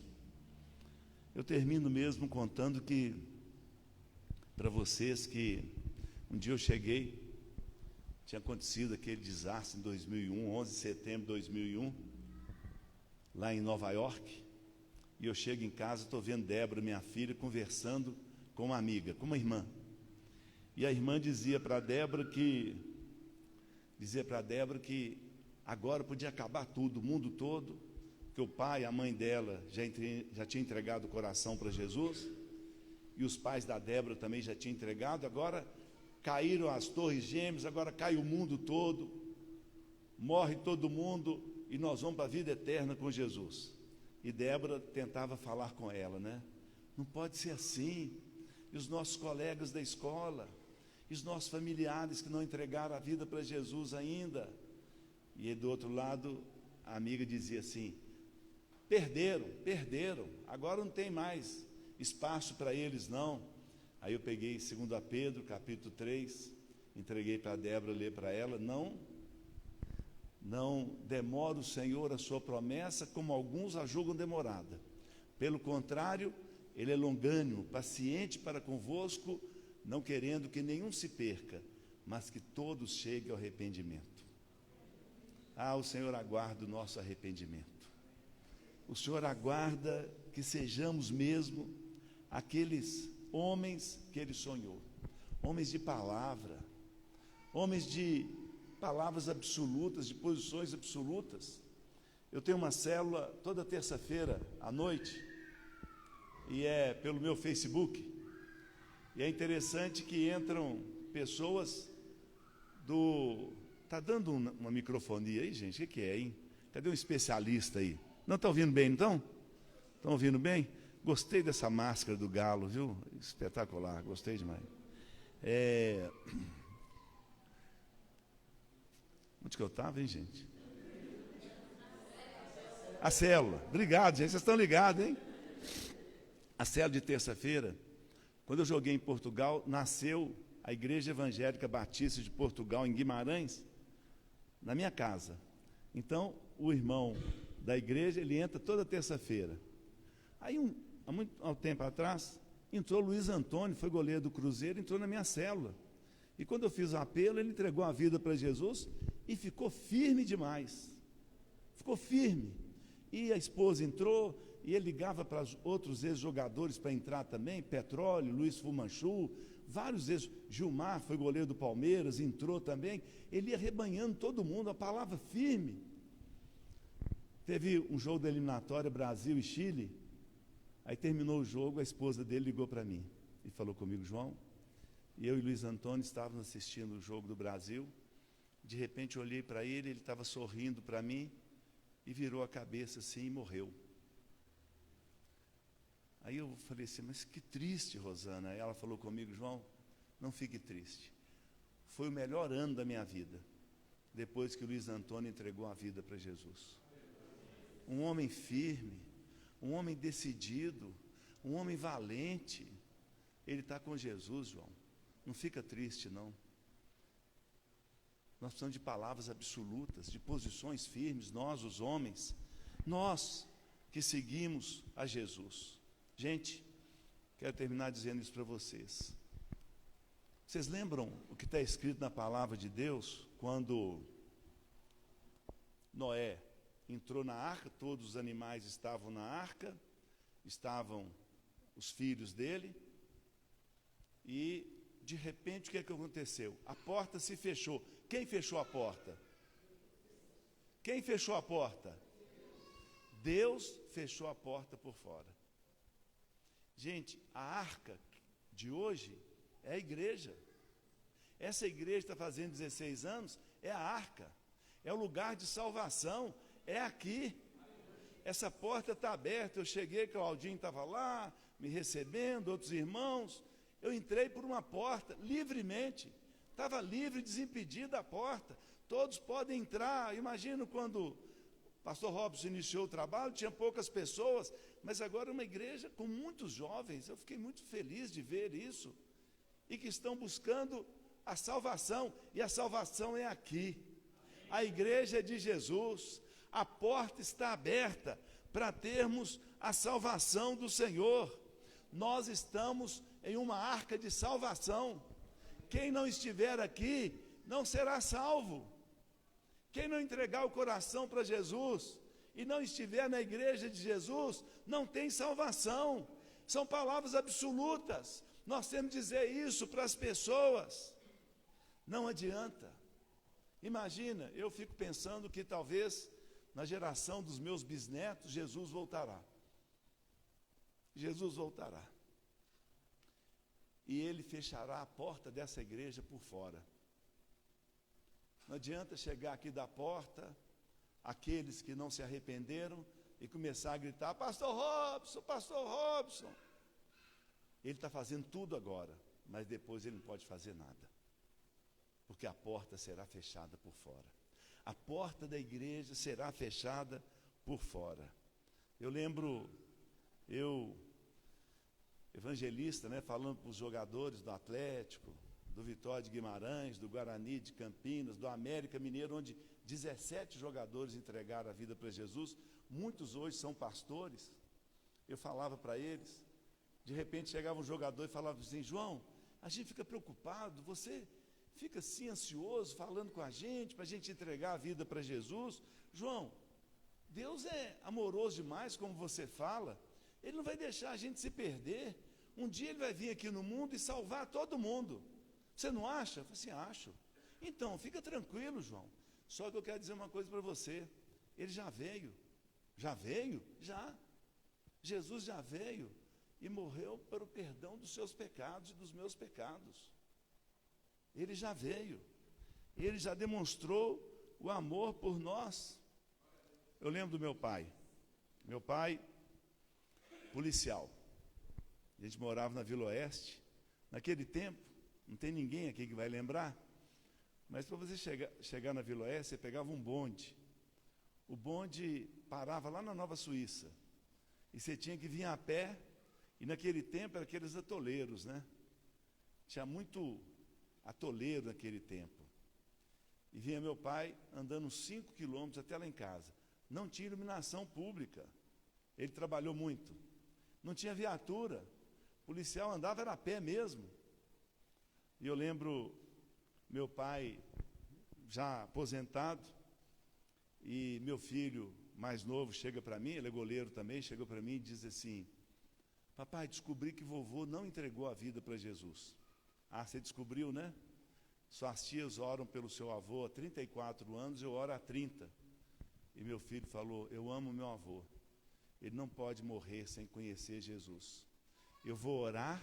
C: Eu termino mesmo contando que, para vocês, que um dia eu cheguei, tinha acontecido aquele desastre em 2001, 11 de setembro de 2001, lá em Nova York, e eu chego em casa, estou vendo Débora, minha filha, conversando com uma amiga, com uma irmã. E a irmã dizia para a Débora que agora podia acabar tudo, o mundo todo, que o pai e a mãe dela já tinham entregado o coração para Jesus, e os pais da Débora também já tinham entregado. Agora caíram as torres gêmeas, agora cai o mundo todo, morre todo mundo, e nós vamos para a vida eterna com Jesus. E Débora tentava falar com ela, né? Não pode ser assim. E os nossos colegas da escola, e os nossos familiares que não entregaram a vida para Jesus ainda. E do outro lado, a amiga dizia assim: perderam, agora não tem mais espaço para eles, não. Aí eu peguei 2 Pedro, capítulo 3, entreguei para a Débora ler para ela. Não demora o Senhor a sua promessa, como alguns a julgam demorada. Pelo contrário, Ele é longânimo, paciente para convosco, não querendo que nenhum se perca, mas que todos cheguem ao arrependimento. O Senhor aguarda o nosso arrependimento. O Senhor aguarda que sejamos mesmo aqueles homens que Ele sonhou, homens de palavra, homens de palavras absolutas, de posições absolutas. Eu tenho uma célula toda terça-feira à noite, e é pelo meu Facebook, e é interessante que entram pessoas do... Está dando uma microfonia aí, gente? O que é, hein? Cadê um especialista aí? Não está ouvindo bem, então? Estão ouvindo bem? Gostei dessa máscara do galo, viu? Espetacular, gostei demais. Onde que eu estava, hein, gente? A célula. Obrigado, gente. Vocês estão ligados, hein? A célula de terça-feira, quando eu joguei em Portugal, nasceu a Igreja Evangélica Batista de Portugal, em Guimarães, na minha casa. Então, o irmão da igreja, ele entra toda terça-feira. Aí, há um tempo atrás, entrou Luiz Antônio, foi goleiro do Cruzeiro, entrou na minha célula. E quando eu fiz o apelo, ele entregou a vida para Jesus e ficou firme demais. Ficou firme. E a esposa entrou, e ele ligava para os outros ex-jogadores para entrar também, Petróleo, Luiz Fumanchu, vários Gilmar foi goleiro do Palmeiras, entrou também. Ele ia rebanhando todo mundo, a palavra firme. Teve um jogo da eliminatória, Brasil e Chile. Aí terminou o jogo, a esposa dele ligou para mim e falou comigo: João, eu e Luiz Antônio estávamos assistindo o jogo do Brasil. De repente eu olhei para ele, ele estava sorrindo para mim e virou a cabeça assim e morreu. Aí eu falei assim: mas que triste, Rosana. Aí ela falou comigo: João, não fique triste. Foi o melhor ano da minha vida, depois que o Luiz Antônio entregou a vida para Jesus. um homem firme, um homem decidido, um homem valente. Ele está com Jesus, João. Não fica triste, não. Nós precisamos de palavras absolutas, de posições firmes, nós, os homens, nós que seguimos a Jesus. Gente, quero terminar dizendo isso para vocês. Vocês lembram o que está escrito na palavra de Deus, quando Noé entrou na arca, todos os animais estavam na arca, estavam os filhos dele, e de repente o que aconteceu? A porta se fechou. Quem fechou a porta? Quem fechou a porta? Deus fechou a porta por fora. Gente, a arca de hoje é a igreja. Essa igreja está fazendo 16 anos, é a arca, é o lugar de salvação, é aqui. Essa porta está aberta. Eu cheguei, Claudinho estava lá, me recebendo, outros irmãos. Eu entrei por uma porta, livremente. Estava livre, desimpedida a porta. Todos podem entrar. Imagino quando o pastor Robson iniciou o trabalho, tinha poucas pessoas, mas agora é uma igreja com muitos jovens. Eu fiquei muito feliz de ver isso. E que estão buscando a salvação, e a salvação é aqui. A igreja é de Jesus. A porta está aberta para termos a salvação do Senhor. Nós estamos em uma arca de salvação. Quem não estiver aqui não será salvo. Quem não entregar o coração para Jesus e não estiver na igreja de Jesus não tem salvação. São palavras absolutas. Nós temos que dizer isso para as pessoas. Não adianta. Imagina, eu fico pensando que talvez na geração dos meus bisnetos Jesus voltará. Jesus voltará. E ele fechará a porta dessa igreja por fora. Não adianta chegar aqui da porta, aqueles que não se arrependeram, e começar a gritar: Pastor Robson, Pastor Robson. Ele está fazendo tudo agora, mas depois ele não pode fazer nada, porque a porta será fechada por fora. A porta da igreja será fechada por fora. Eu lembro, evangelista, falando para os jogadores do Atlético, do Vitória de Guimarães, do Guarani de Campinas, do América Mineiro, onde 17 jogadores entregaram a vida para Jesus, muitos hoje são pastores. Eu falava para eles, de repente chegava um jogador e falava assim: João, a gente fica preocupado, você fica assim ansioso, falando com a gente, para a gente entregar a vida para Jesus. João, Deus é amoroso demais, como você fala. Ele não vai deixar a gente se perder. Um dia ele vai vir aqui no mundo e salvar todo mundo. Você não acha? Eu falei assim: acho. Então, fica tranquilo, João. Só que eu quero dizer uma coisa para você. Ele já veio. Já veio? Já. Jesus já veio e morreu para o perdão dos seus pecados e dos meus pecados. Ele já veio. Ele já demonstrou o amor por nós. Eu lembro do meu pai. Meu pai, policial. A gente morava na Vila Oeste. Naquele tempo, não tem ninguém aqui que vai lembrar, mas para você chegar na Vila Oeste, você pegava um bonde. O bonde parava lá na Nova Suíça. E você tinha que vir a pé, e naquele tempo eram aqueles atoleiros, Tinha muito atoleiro naquele tempo. E vinha meu pai andando uns 5 quilômetros até lá em casa. Não tinha iluminação pública. Ele trabalhou muito. Não tinha viatura. O policial andava era a pé mesmo. E eu lembro, meu pai já aposentado, e meu filho mais novo chega para mim, ele é goleiro também, chegou para mim e diz assim: papai, descobri que vovô não entregou a vida para Jesus. Ah, você descobriu, né? Suas tias oram pelo seu avô há 34 anos, eu oro há 30. E meu filho falou: eu amo meu avô. Ele não pode morrer sem conhecer Jesus. Eu vou orar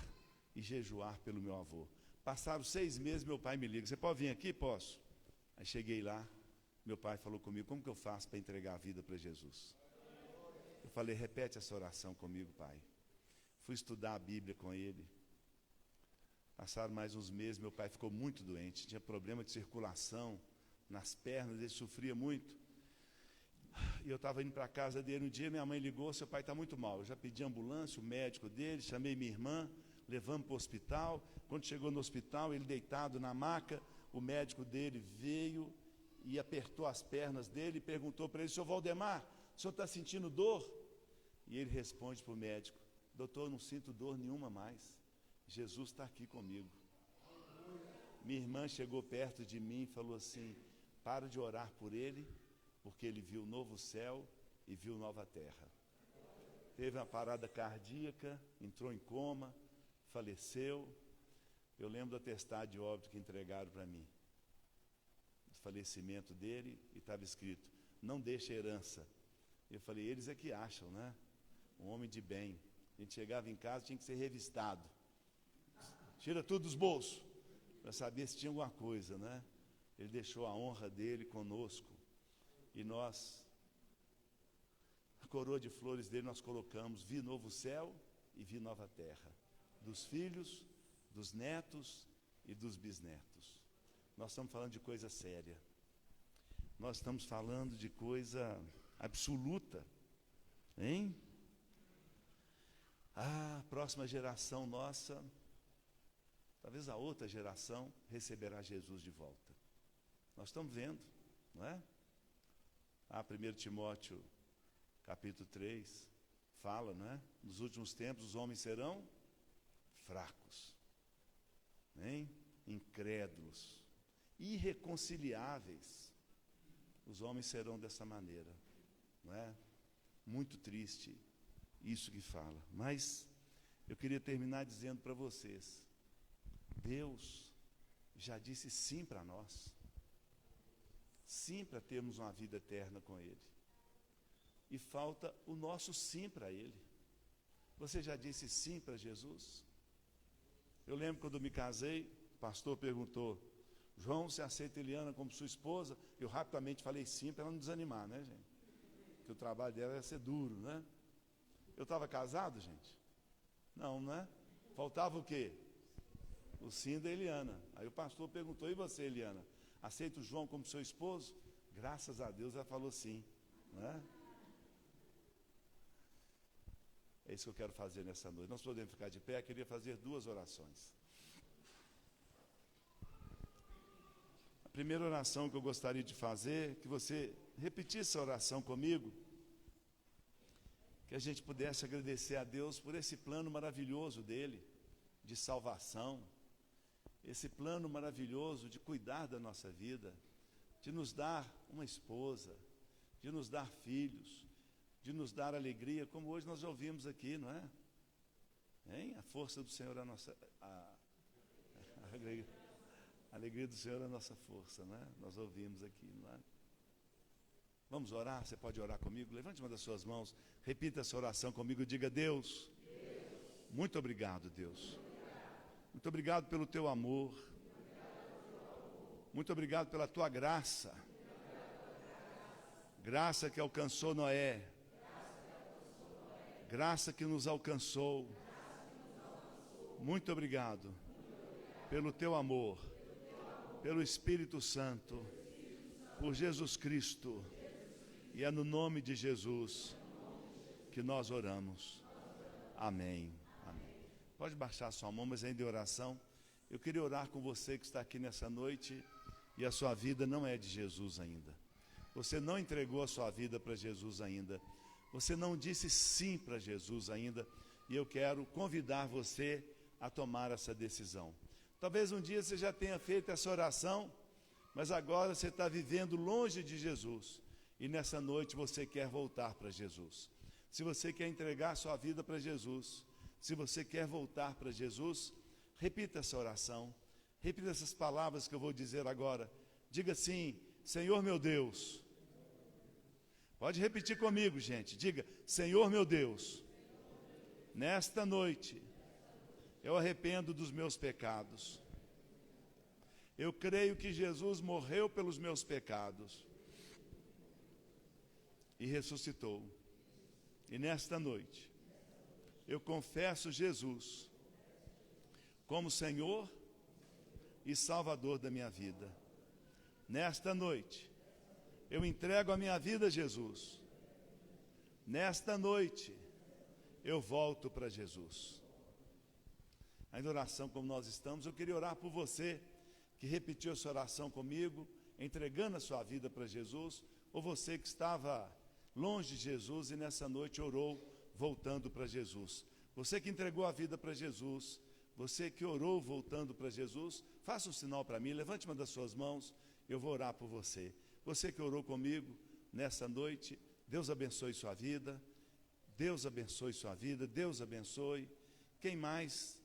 C: e jejuar pelo meu avô. Passaram 6 meses, meu pai me liga: você pode vir aqui? Posso. Aí cheguei lá, meu pai falou comigo: como que eu faço para entregar a vida para Jesus? Eu falei: repete essa oração comigo, pai. Fui estudar a Bíblia com ele. Passaram mais uns meses, meu pai ficou muito doente, tinha problema de circulação nas pernas, ele sofria muito. E eu estava indo para a casa dele um dia, minha mãe ligou, seu pai está muito mal. Eu já pedi ambulância, o médico dele, chamei minha irmã, levamos para o hospital. Quando chegou no hospital, ele deitado na maca, o médico dele veio e apertou as pernas dele e perguntou para ele: senhor Valdemar, o senhor está sentindo dor? E ele responde para o médico: doutor, eu não sinto dor nenhuma mais. Jesus está aqui comigo. Minha irmã chegou perto de mim e falou assim: para de orar por ele, porque ele viu novo céu e viu nova terra. Teve uma parada cardíaca, entrou em coma, faleceu. Eu lembro do atestado de óbito que entregaram para mim, o falecimento dele, e estava escrito: não deixe herança. Eu falei: eles é que acham, né? Um homem de bem. A gente chegava em casa, tinha que ser revistado. Tira tudo dos bolsos, para saber se tinha alguma coisa, né? Ele deixou a honra dele conosco. E nós, a coroa de flores dele, nós colocamos: vi novo céu e vi nova terra. Dos filhos, dos netos e dos bisnetos. Nós estamos falando de coisa séria. Nós estamos falando de coisa absoluta. Hein? A próxima geração nossa, talvez a outra geração, receberá Jesus de volta. Nós estamos vendo, não é? 1 Timóteo, capítulo 3, fala, não é? Nos últimos tempos os homens serão fracos, hein? Incrédulos, irreconciliáveis. Os homens serão dessa maneira, não é? Muito triste isso que fala. Mas eu queria terminar dizendo para vocês: Deus já disse sim para nós. Sim para termos uma vida eterna com Ele. E falta o nosso sim para Ele. Você já disse sim para Jesus? Eu lembro quando me casei, o pastor perguntou: João, você aceita Eliana como sua esposa? Eu rapidamente falei sim, para ela não desanimar, né, gente? Porque o trabalho dela ia ser duro, né? Eu estava casado, gente? Não, né? Faltava o quê? O sim da Eliana. Aí o pastor perguntou: e você, Eliana? Aceita o João como seu esposo? Graças a Deus ela falou sim, né? É isso que eu quero fazer nessa noite. Nós podemos ficar de pé. Eu queria fazer 2 orações. A primeira oração que eu gostaria de fazer, que você repetisse essa oração comigo, que a gente pudesse agradecer a Deus por esse plano maravilhoso dele, de salvação, esse plano maravilhoso de cuidar da nossa vida, de nos dar uma esposa, de nos dar filhos, de nos dar alegria, como hoje nós já ouvimos aqui, não é? Hein? A força do Senhor é a nossa... A alegria do Senhor é a nossa força, né? Nós ouvimos aqui, não é? Vamos orar? Você pode orar comigo? Levante uma das suas mãos, repita essa oração comigo, diga: Deus, muito obrigado, Deus. Muito obrigado pelo teu amor. Muito obrigado pela tua graça. Graça que alcançou Noé. Graça que nos alcançou. Muito obrigado pelo teu amor, pelo Espírito Santo, por Jesus Cristo. E é no nome de Jesus que nós oramos. Amém. Amém. Pode baixar a sua mão, mas ainda em oração. Eu queria orar com você que está aqui nessa noite e a sua vida não é de Jesus ainda. Você não entregou a sua vida para Jesus ainda. Você não disse sim para Jesus ainda. E eu quero convidar você a tomar essa decisão. Talvez um dia você já tenha feito essa oração, mas agora você está vivendo longe de Jesus. E nessa noite você quer voltar para Jesus. Se você quer entregar a sua vida para Jesus, se você quer voltar para Jesus, repita essa oração. Repita essas palavras que eu vou dizer agora. Diga assim: Senhor meu Deus. Pode repetir comigo, gente. Diga: Senhor meu Deus, nesta noite eu arrependo dos meus pecados. Eu creio que Jesus morreu pelos meus pecados e ressuscitou. E nesta noite eu confesso Jesus como Senhor e Salvador da minha vida. Nesta noite eu entrego a minha vida a Jesus nesta noite, eu volto para Jesus. Ainda oração como nós estamos, eu queria orar por você que repetiu essa oração comigo, entregando a sua vida para Jesus, ou você que estava longe de Jesus e nessa noite orou voltando para Jesus. Você que entregou a vida para Jesus, você que orou voltando para Jesus, faça um sinal para mim, levante uma das suas mãos, eu vou orar por você. Você que orou comigo nessa noite, Deus abençoe sua vida, Deus abençoe sua vida, Deus abençoe. Quem mais?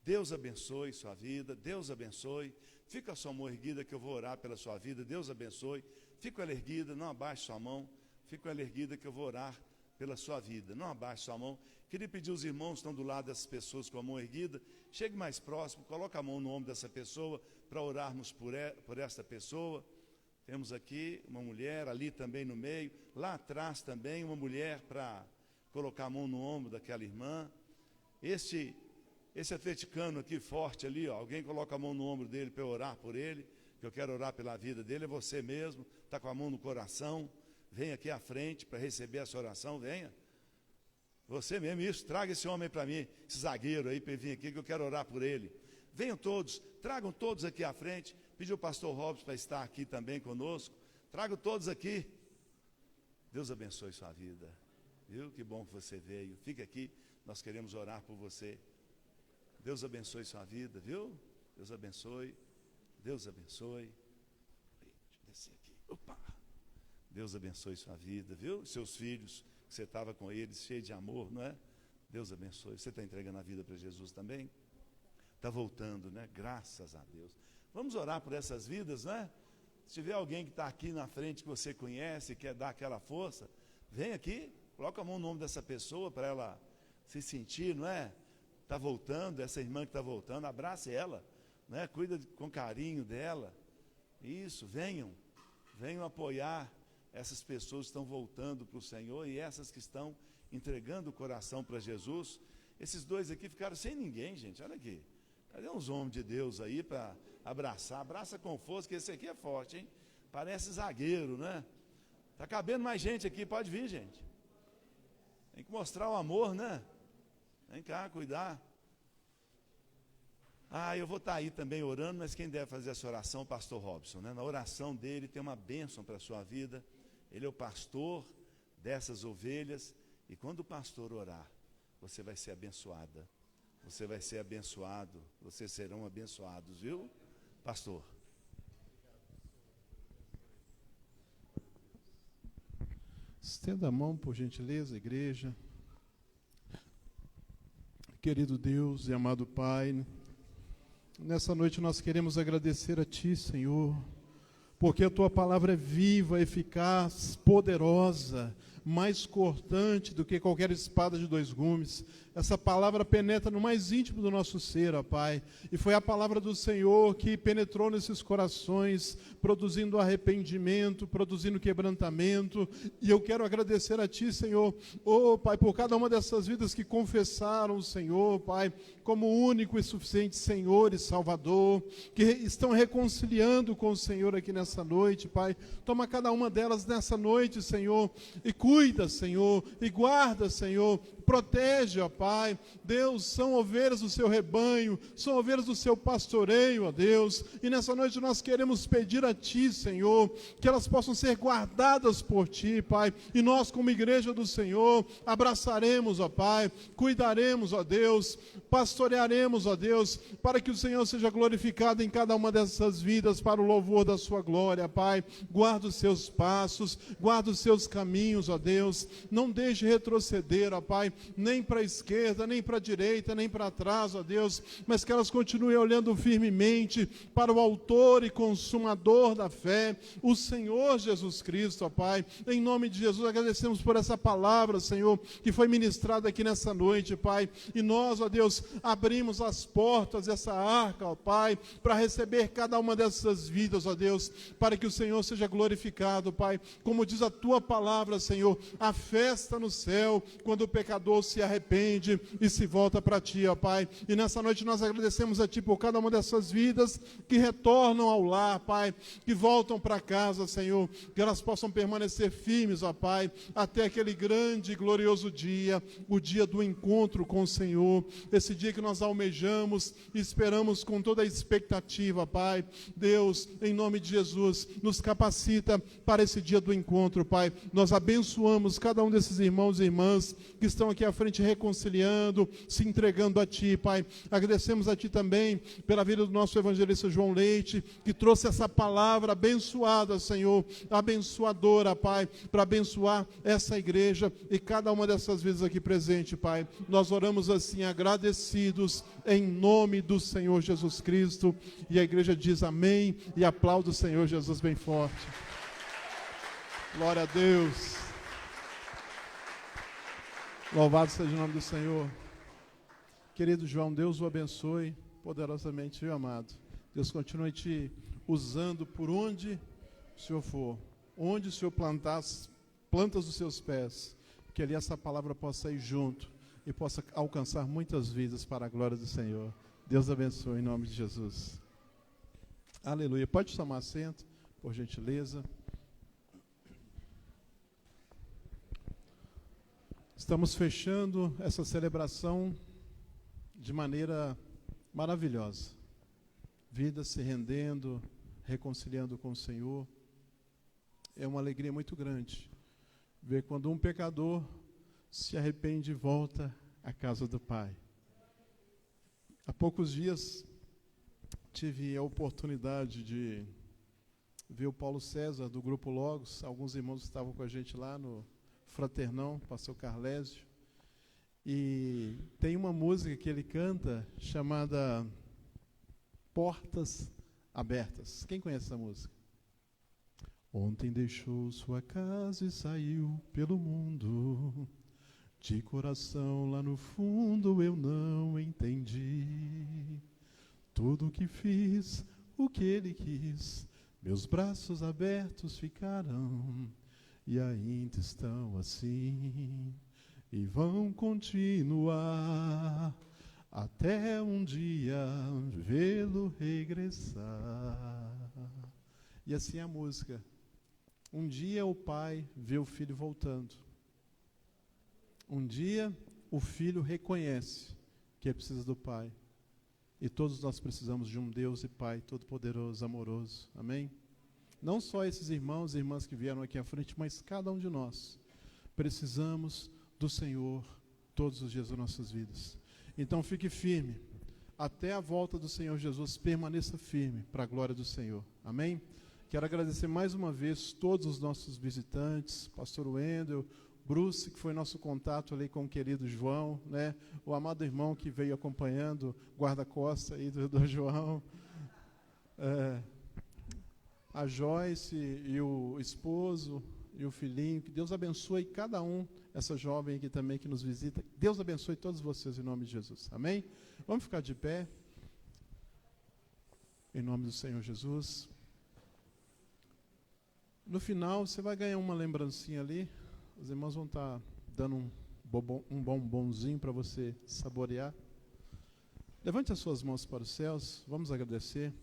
C: Deus abençoe sua vida, Deus abençoe. Fica a sua mão erguida que eu vou orar pela sua vida, Deus abençoe. Fica ela erguida, não abaixe sua mão, fica ela erguida que eu vou orar pela sua vida, não abaixe sua mão. Queria pedir aos irmãos que estão do lado dessas pessoas com a mão erguida, chegue mais próximo, coloque a mão no ombro dessa pessoa, para orarmos por esta pessoa. Temos aqui uma mulher, ali também no meio, lá atrás também uma mulher para colocar a mão no ombro daquela irmã. Esse atleticano aqui forte ali, ó, alguém coloca a mão no ombro dele para eu orar por ele, que eu quero orar pela vida dele, é você mesmo, está com a mão no coração, vem aqui à frente para receber essa oração, venha. Você mesmo, isso, traga esse homem para mim, esse zagueiro aí para ele vir aqui, que eu quero orar por ele. Venham todos, tragam todos aqui à frente, pediu o pastor Robson para estar aqui também conosco, tragam todos aqui. Deus abençoe sua vida, viu? Que bom que você veio, fica aqui, nós queremos orar por você. Deus abençoe sua vida, viu? Deus abençoe, Deus abençoe. Deixa eu descer aqui, opa! Deus abençoe sua vida, viu? Seus filhos, que você estava com eles, cheio de amor, não é? Deus abençoe. Você está entregando a vida para Jesus também? Está voltando, né? Graças a Deus. Vamos orar por essas vidas, né? Se tiver alguém que está aqui na frente que você conhece, quer dar aquela força, vem aqui, coloca a mão no nome dessa pessoa para ela se sentir, não é? Está voltando, essa irmã que está voltando, abrace ela, né? Cuida com carinho dela. Isso, venham apoiar essas pessoas que estão voltando para o Senhor e essas que estão entregando o coração para Jesus. Esses dois aqui ficaram sem ninguém, gente, olha aqui. Cadê uns homens de Deus aí para abraçar? Abraça com força, que esse aqui é forte, hein? Parece zagueiro, né? Está cabendo mais gente aqui, pode vir, gente. Tem que mostrar o amor, né? Vem cá, cuidar. Eu vou estar aí também orando, mas quem deve fazer essa oração é o pastor Robson, né? Na oração dele tem uma bênção para a sua vida. Ele é o pastor dessas ovelhas, e quando o pastor orar, você vai ser abençoada. Você vai ser abençoado, vocês serão abençoados, viu, pastor?
A: Estenda a mão, por gentileza, igreja. Querido Deus e amado Pai, nessa noite nós queremos agradecer a Ti, Senhor, porque a Tua palavra é viva, eficaz, poderosa, mais cortante do que qualquer espada de dois gumes. Essa palavra penetra no mais íntimo do nosso ser, ó Pai. E foi a palavra do Senhor que penetrou nesses corações, produzindo arrependimento, produzindo quebrantamento. E eu quero agradecer a Ti, Senhor, ó Pai, por cada uma dessas vidas que confessaram o Senhor, Pai, como único e suficiente Senhor e Salvador, que estão reconciliando com o Senhor aqui nessa noite, Pai. Toma cada uma delas nessa noite, Senhor, e cuida, Senhor, e guarda, Senhor, protege, ó Pai. Deus, são ovelhas do seu rebanho, são ovelhas do seu pastoreio, ó Deus, e nessa noite nós queremos pedir a Ti, Senhor, que elas possam ser guardadas por Ti, Pai, e nós como igreja do Senhor, abraçaremos, ó Pai, cuidaremos, ó Deus, pastorearemos, ó Deus, para que o Senhor seja glorificado em cada uma dessas vidas, para o louvor da sua glória, Pai. Guarda os seus passos, guarda os seus caminhos, ó Deus, não deixe retroceder, ó Pai, nem para a esquerda, nem para a direita, nem para trás, ó Deus, mas que elas continuem olhando firmemente para o autor e consumador da fé, o Senhor Jesus Cristo, ó Pai. Em nome de Jesus, agradecemos por essa palavra, Senhor, que foi ministrada aqui nessa noite, Pai, e nós, ó Deus, abrimos as portas dessa arca, ó Pai, para receber cada uma dessas vidas, ó Deus, para que o Senhor seja glorificado, Pai, como diz a Tua palavra, Senhor, a festa no céu, quando o pecador pecador se arrepende e se volta para Ti, ó Pai. E nessa noite nós agradecemos a Ti por cada uma dessas vidas que retornam ao lar, Pai, que voltam para casa, Senhor, que elas possam permanecer firmes, ó Pai, até aquele grande e glorioso dia, o dia do encontro com o Senhor, esse dia que nós almejamos e esperamos com toda a expectativa, Pai. Deus, em nome de Jesus, nos capacita para esse dia do encontro, Pai. Nós abençoamos cada um desses irmãos e irmãs que estão aqui à frente reconciliando, se entregando a Ti, Pai. Agradecemos a Ti também pela vida do nosso evangelista João Leite, que trouxe essa palavra abençoada, Senhor, abençoadora, Pai, para abençoar essa igreja e cada uma dessas vidas aqui presente, Pai. Nós oramos assim, agradecidos, em nome do Senhor Jesus Cristo. E a igreja diz amém e aplaude o Senhor Jesus bem forte. Glória a Deus. Louvado seja o nome do Senhor. Querido João, Deus o abençoe poderosamente, meu amado. Deus continue te usando por onde o Senhor for. Onde o Senhor plantar as plantas dos seus pés, que ali essa palavra possa ir junto e possa alcançar muitas vidas para a glória do Senhor. Deus abençoe em nome de Jesus. Aleluia. Pode tomar assento, por gentileza. Estamos fechando essa celebração de maneira maravilhosa. Vidas se rendendo, reconciliando com o Senhor. É uma alegria muito grande ver quando um pecador se arrepende e volta à casa do Pai. Há poucos dias tive a oportunidade de ver o Paulo César do Grupo Logos. Alguns irmãos estavam com a gente lá no Fraternão, pastor Carlésio. E tem uma música que ele canta chamada Portas Abertas. Quem conhece essa música? Ontem deixou sua casa e saiu pelo mundo. De coração lá no fundo eu não entendi. Tudo o que fiz, o que ele quis, meus braços abertos ficaram e ainda estão assim. E vão continuar até um dia vê-lo regressar. E assim a música. Um dia o pai vê o filho voltando. Um dia o filho reconhece que é preciso do pai. E todos nós precisamos de um Deus e Pai todo-poderoso, amoroso. Amém? Não só esses irmãos e irmãs que vieram aqui à frente, mas cada um de nós. Precisamos do Senhor todos os dias das nossas vidas. Então fique firme. Até a volta do Senhor Jesus, permaneça firme para a glória do Senhor. Amém? Quero agradecer mais uma vez todos os nossos visitantes, pastor Wendel, Bruce, que foi nosso contato ali com o querido João, né? O amado irmão que veio acompanhando, guarda-costa aí do João, a Joyce e o esposo e o filhinho. Que Deus abençoe cada um, essa jovem aqui também que nos visita. Deus abençoe todos vocês em nome de Jesus. Amém? Vamos ficar de pé. Em nome do Senhor Jesus. No final, você vai ganhar uma lembrancinha ali. Os irmãos vão estar dando um bombonzinho para você saborear. Levante as suas mãos para os céus. Vamos agradecer.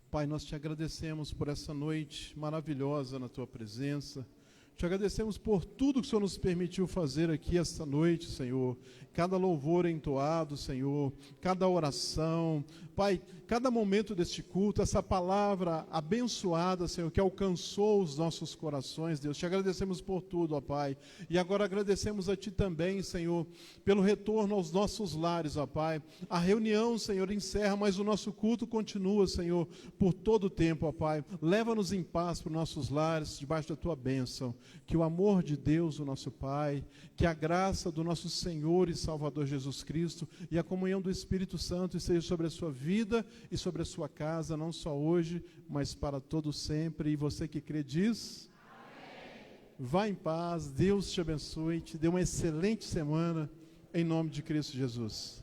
A: Pai, nós te agradecemos por essa noite maravilhosa na tua presença. Te agradecemos por tudo que o Senhor nos permitiu fazer aqui esta noite, Senhor. Cada louvor entoado, Senhor. Cada oração. Pai, cada momento deste culto, essa palavra abençoada, Senhor, que alcançou os nossos corações, Deus. Te agradecemos por tudo, ó Pai. E agora agradecemos a Ti também, Senhor, pelo retorno aos nossos lares, ó Pai. A reunião, Senhor, encerra, mas o nosso culto continua, Senhor, por todo o tempo, ó Pai. Leva-nos em paz para os nossos lares, debaixo da Tua bênção. Que o amor de Deus, o nosso Pai, que a graça do nosso Senhor e Salvador Jesus Cristo e a comunhão do Espírito Santo esteja sobre a sua vida e sobre a sua casa, não só hoje, mas para todo sempre. E você que crê diz: amém. Vá em paz, Deus te abençoe, te dê uma excelente semana, em nome de Cristo Jesus.